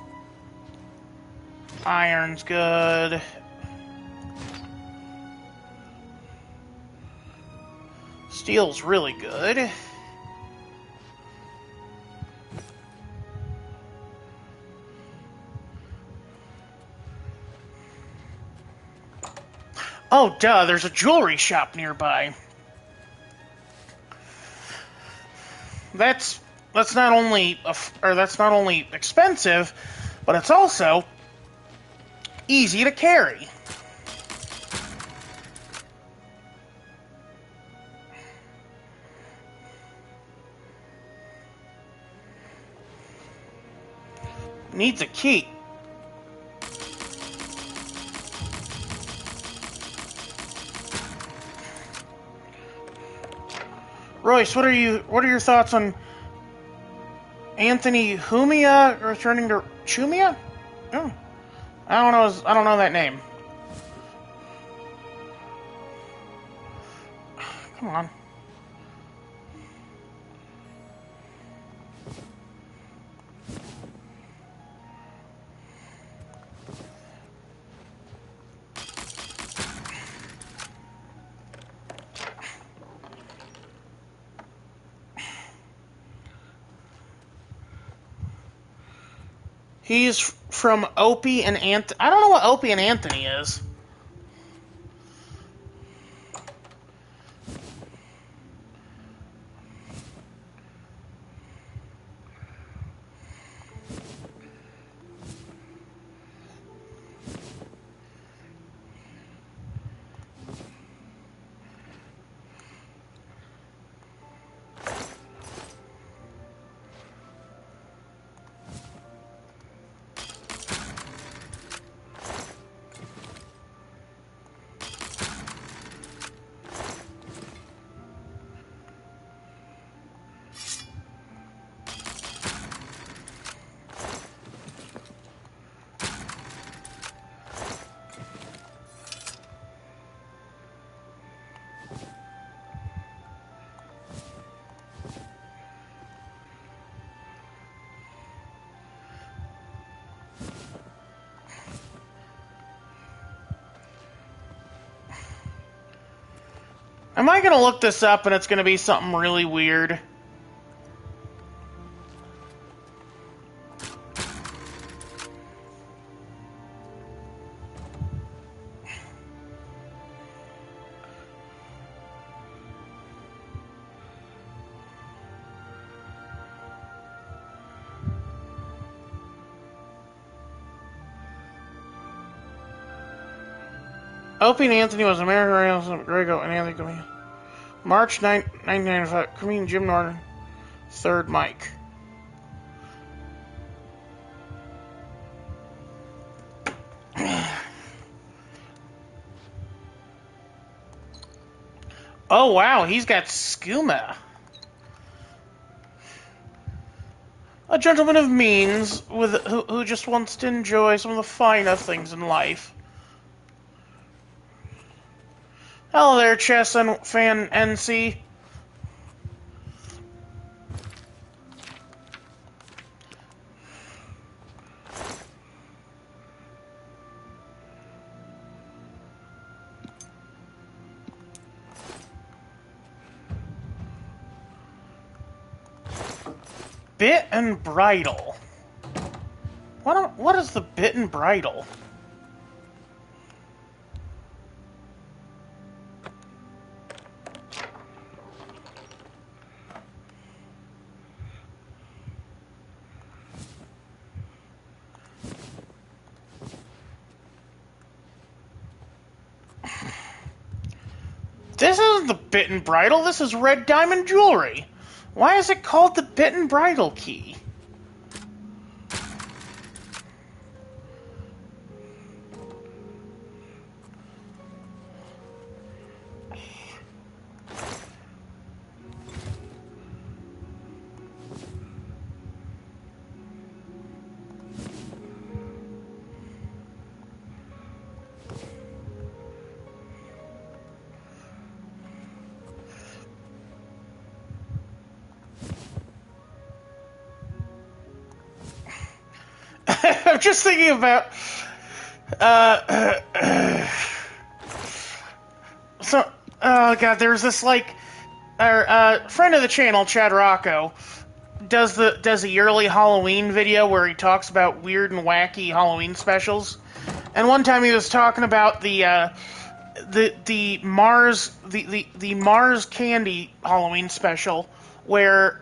Iron's good. Steel's really good. Oh, duh, there's a jewelry shop nearby. That's not only expensive, but it's also easy to carry. Needs a key. Royce, what are your thoughts on Anthony Humia returning to Chumia? Oh, I don't know that name. Come on. He's from Opie and Anthony. I don't know what Opie and Anthony is. Am I gonna look this up and it's gonna be something really weird? Opie and Anthony was American Grego and Anthony Comedian. March 9, 1995. Comedian Jim Norton. Third Mike. Oh wow, he's got skooma. A gentleman of means who just wants to enjoy some of the finer things in life. Hello there, chess and fan NC. Bit and bridle. What is the bit and bridle? This isn't the bit and bridle, this is red diamond jewelry. Why is it called the bit and bridle key? I'm just thinking about so oh god, there's this like friend of the channel, Chad Rocco, does a yearly Halloween video where he talks about weird and wacky Halloween specials. And one time he was talking about the Mars candy Halloween special where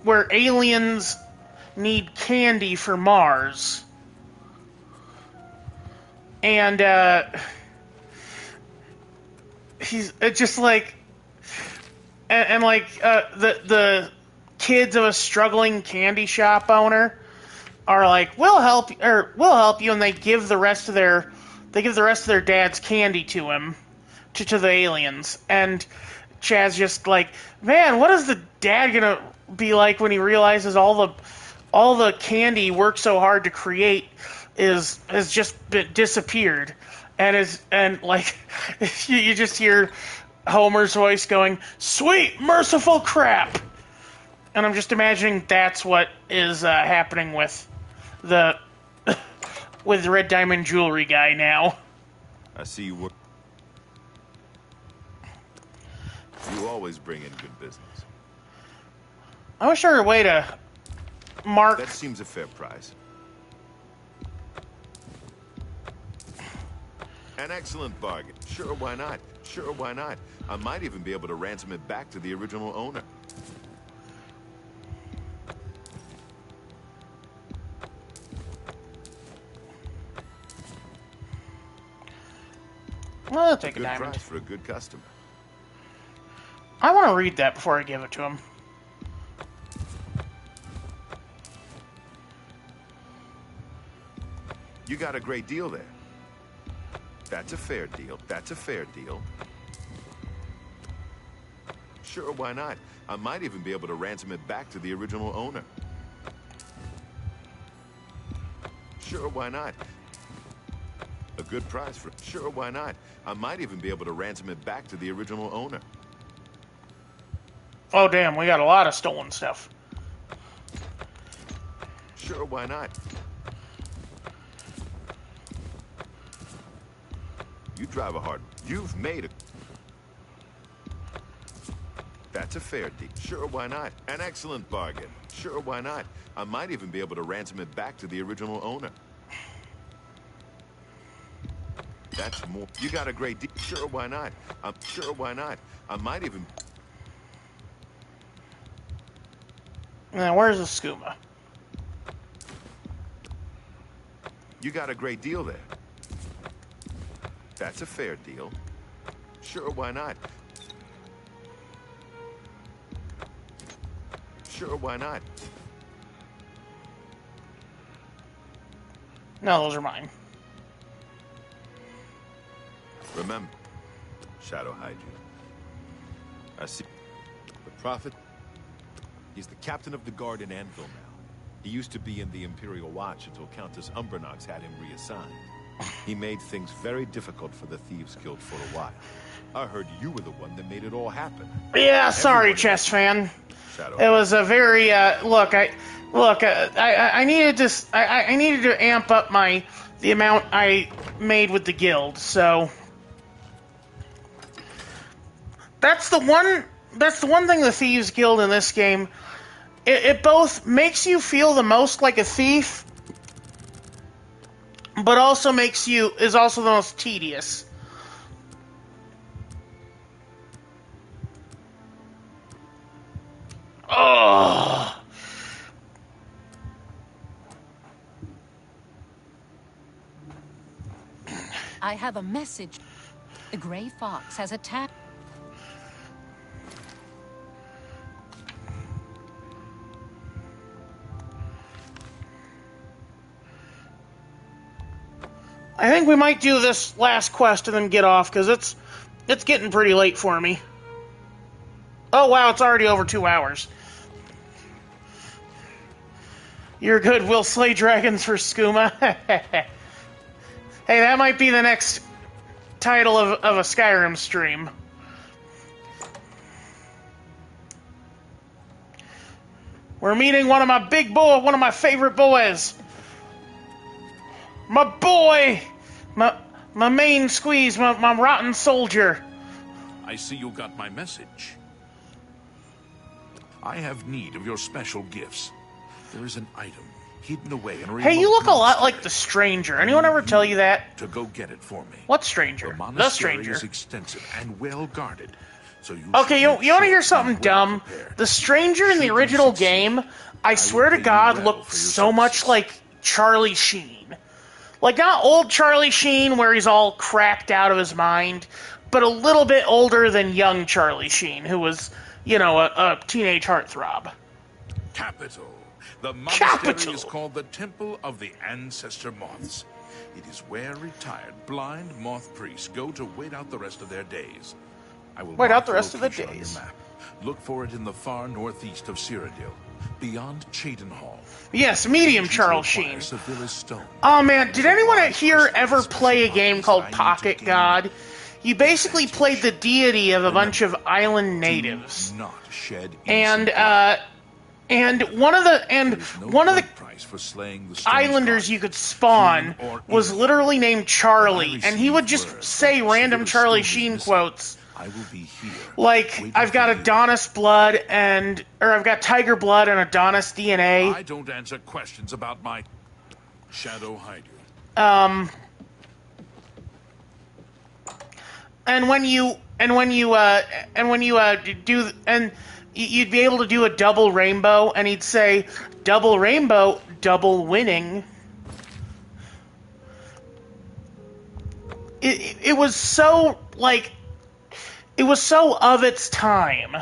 aliens need candy for Mars. And he's just like the kids of a struggling candy shop owner are like, we'll help you, and they give the rest of their dad's candy to him, to the aliens. And Chad's just like, man, what is the dad gonna be like when he realizes all the candy he worked so hard to create has just disappeared, and like you just hear Homer's voice going, "Sweet merciful crap," and I'm just imagining that's what is happening with the Red Diamond Jewelry guy now. I see you work. You always bring in good business. I wish there were a way to mark. That seems a fair price. An excellent bargain. Sure, why not? Sure, why not? I might even be able to ransom it back to the original owner. Well, I'll take a Good diamond. price for a good customer. I want to read that before I give it to him. You got a great deal there. That's a fair deal. That's a fair deal. Sure, why not? I might even be able to ransom it back to the original owner. Sure, why not? A good price for... Sure, why not? I might even be able to ransom it back to the original owner. Oh, damn, we got a lot of stolen stuff. Sure, why not? You drive a hard... You've made a... That's a fair deal. Sure, why not? An excellent bargain. Sure, why not? I might even be able to ransom it back to the original owner. That's more. You got a great deal. Sure, why not? I'm sure, why not? I might even. Now, where's the skooma? You got a great deal there. That's a fair deal. Sure, why not? Sure, why not? No, those are mine. Remember, Shadow hide you. I see. The Prophet? He's the captain of the guard in Anvil now. He used to be in the Imperial Watch until Countess Umbranox had him reassigned. He made things very difficult for the Thieves Guild for a while. I heard you were the one that made it all happen. Yeah, sorry, chess fan. It was a very look. I needed to. I needed to amp up the amount I made with the guild. So that's the one. That's the one thing the Thieves Guild in this game. It both makes you feel the most like a thief, but also is also the most tedious. Oh. I have a message. The Grey Fox has attacked. I think we might do this last quest and then get off, because it's getting pretty late for me. Oh wow, it's already over 2 hours. You're good, we'll slay dragons for skooma. Hey, that might be the next title of a Skyrim stream. We're meeting one of my favorite boys. My boy! My main squeeze, my rotten soldier. I see you got my message. I have need of your special gifts. There is an item hidden away in a remote Hey, you look a lot monastery. like the Stranger. Anyone ever tell you that? To go get it for me. What Stranger? The The monastery Stranger. is extensive and well guarded. So you Okay, you want to hear something dumb? The Stranger in the original game, I swear to God, looked so much like Charlie Sheen. Like, not old Charlie Sheen, where he's all cracked out of his mind, but a little bit older than young Charlie Sheen, who was, you know, a teenage heartthrob. Capital. The monastery is called the Temple of the Ancestor Moths. It is where retired blind moth priests go to wait out the rest of their days. I will Wait mark out the rest of the location on your days. map. Look for it in the far northeast of Cyrodiil, beyond Cheydinhall. Yes, medium Charles Sheen. Sevilla's stone. Oh man, did anyone here ever play a game called Pocket God? You basically played the deity of a bunch of island natives. Not shed And one of the price for slaying the stone's islanders you could spawn was literally named Charlie, and he would just say random Charlie Sheen quotes. I will be here. Like, I've got Adonis blood or I've got tiger blood and Adonis DNA. I don't answer questions about my shadow hider. You'd be able to do a double rainbow, and he'd say, double rainbow, double winning. It was so, like, it was so of its time.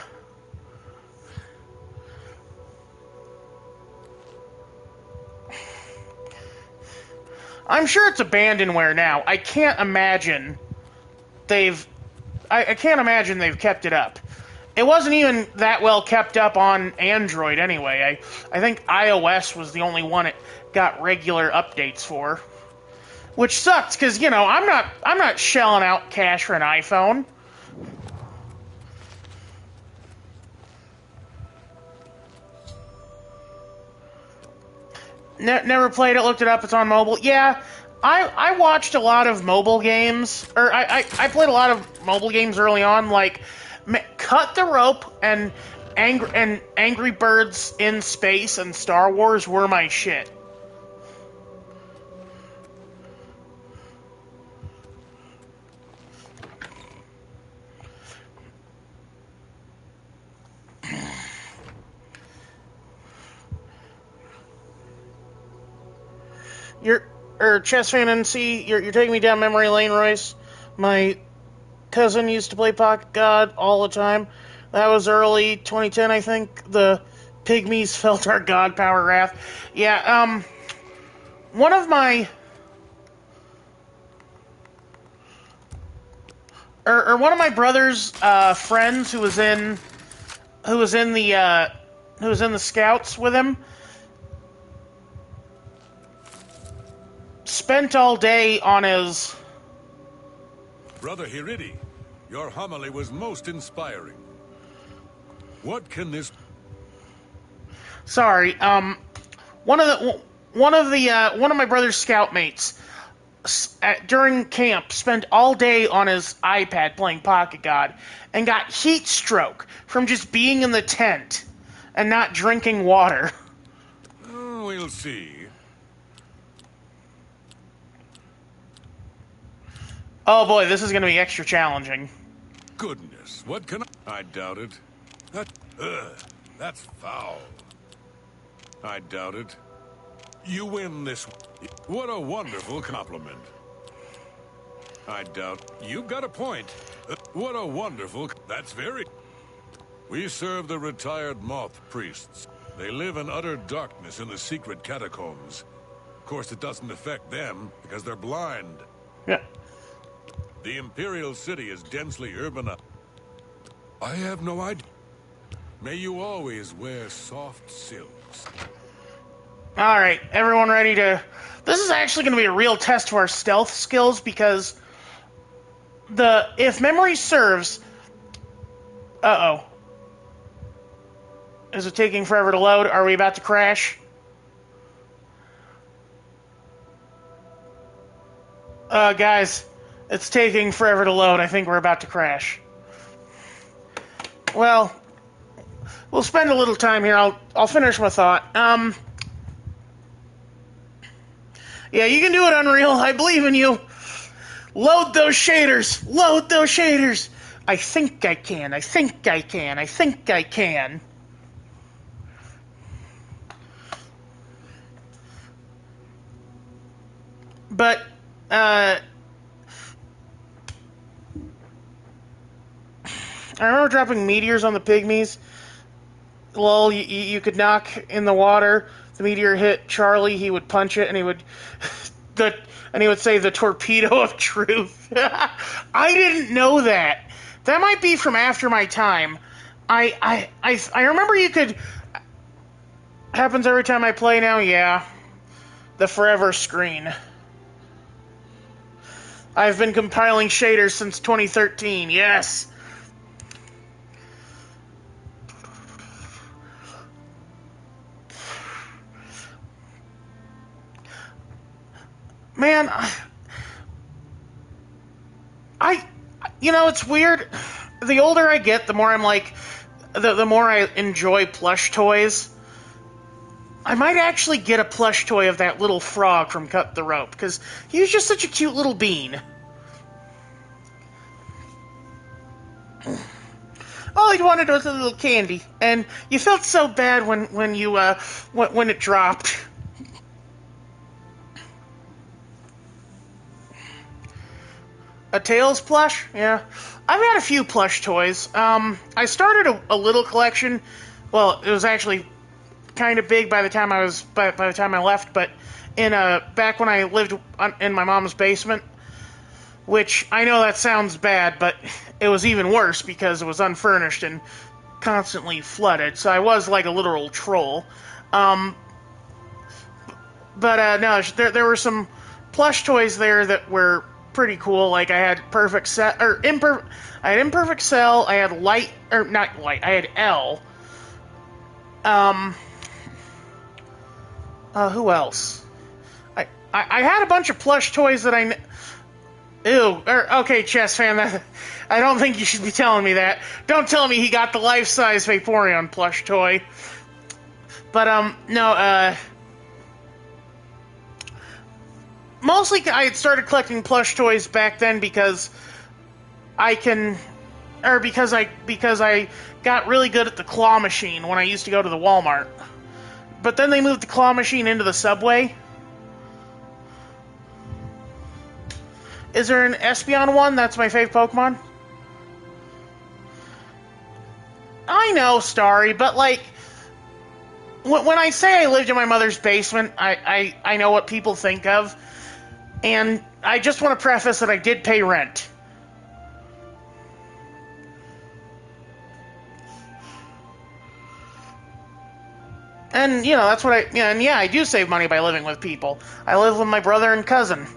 I'm sure it's abandonware now. I can't imagine they've kept it up. It wasn't even that well kept up on Android anyway. I think iOS was the only one it got regular updates for. Which sucks, because, you know, I'm not shelling out cash for an iPhone. Never played it, looked it up, it's on mobile. Yeah, I watched a lot of mobile games, or I played a lot of mobile games early on, like Cut the Rope and Angry Birds in Space and Star Wars were my shit. Chess fan NC, you're taking me down memory lane, Royce. My cousin used to play Pocket God all the time. That was early 2010, I think. The Pygmies felt our god power wrath. Yeah, one of my brother's friends who was in the Scouts with him spent all day on his... Brother Hiridi, your homily was most inspiring. What can this... Sorry, one of my brother's scout mates during camp spent all day on his iPad playing Pocket God and got heat stroke from just being in the tent and not drinking water. We'll see. Oh boy, this is going to be extra challenging. Goodness, what can I doubt it. That's foul. I doubt it. You win this. What a wonderful compliment. I doubt. You've got a point. What a wonderful... That's very... We serve the retired moth priests. They live in utter darkness in the secret catacombs. Of course, it doesn't affect them, because they're blind. Yeah. The Imperial City is densely urbanized. I have no idea. May you always wear soft silks. Alright, everyone ready to... This is actually going to be a real test of our stealth skills, because if memory serves... Uh-oh. Is it taking forever to load? Are we about to crash? Guys, it's taking forever to load. I think we're about to crash. Well, we'll spend a little time here. I'll finish my thought. Yeah, you can do it, Unreal. I believe in you. Load those shaders. Load those shaders. I think I can. I think I can. I think I can. But, I remember dropping meteors on the pygmies. Lol, you could knock in the water. The meteor hit Charlie. He would punch it, and he would say the torpedo of truth. I didn't know that. That might be from after my time. I remember you could. Happens every time I play now. Yeah, the forever screen. I've been compiling shaders since 2013. Yes. Man, it's weird. The older I get, the more I'm like, the more I enjoy plush toys. I might actually get a plush toy of that little frog from Cut the Rope, because he was just such a cute little bean. All he wanted was a little candy, and you felt so bad when it dropped. A Tails plush? Yeah. I've got a few plush toys. I started a little collection. Well, it was actually kind of big by the time I left, but back when I lived in my mom's basement, which I know that sounds bad, but it was even worse because it was unfurnished and constantly flooded, so I was like a literal troll. No, there were some plush toys there that were pretty cool. Like I had Imperfect Cell, I had Light, or not Light, I had L. Who else? I had a bunch of plush toys that Ew. Okay, chess fan, I don't think you should be telling me that. Don't tell me he got the life-size Vaporeon plush toy. But, no, mostly I had started collecting plush toys back then because because I got really good at the claw machine when I used to go to the Walmart. But then they moved the claw machine into the subway. Is there an Espeon one? That's my fave Pokemon. I know, Starry, but like, when I say I lived in my mother's basement, I know what people think of. And I just want to preface that I did pay rent. And, you know, that's what and yeah, I do save money by living with people. I live with my brother and cousin.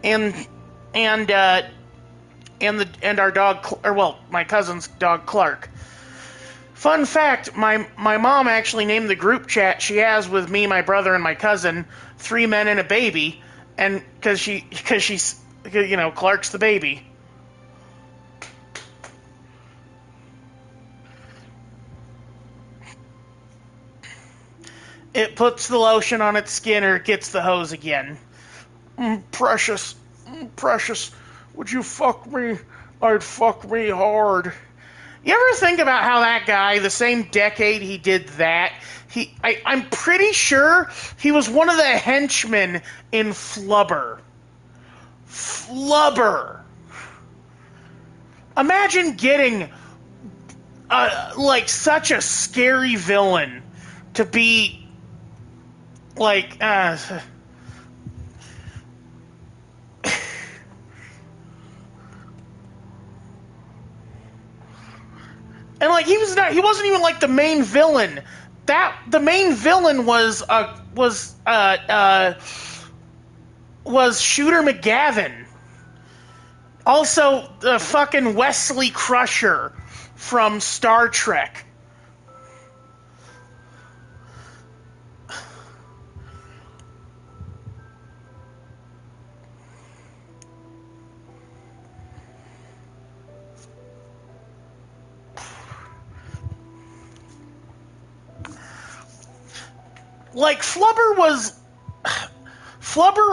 And our dog, my cousin's dog, Clark. Fun fact, my mom actually named the group chat she has with me, my brother, and my cousin, 3 Men and a Baby, and because she's, you know, Clark's the baby. It puts the lotion on its skin or it gets the hose again. Precious, precious, would you fuck me? I'd fuck me hard. You ever think about how that guy, the same decade he did that, I'm pretty sure he was one of the henchmen in Flubber. Flubber! Imagine getting, like, such a scary villain to be, like, and like he wasn't even like the main villain. The main villain was Shooter McGavin. Also the fucking Wesley Crusher from Star Trek. Like, Flubber,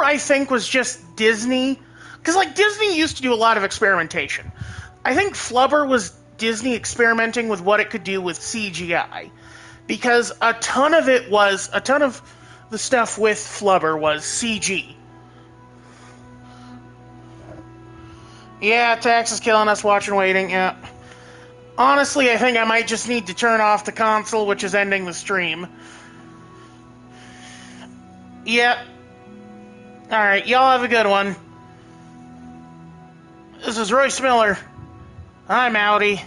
I think, was just Disney. Because, like, Disney used to do a lot of experimentation. I think Flubber was Disney experimenting with what it could do with CGI. Because a ton of the stuff with Flubber was CG. Yeah, tax is killing us, watching, waiting, yeah. Honestly, I think I might just need to turn off the console, which is ending the stream. Yep. Alright, y'all have a good one. This is Royce Miller. I'm outie.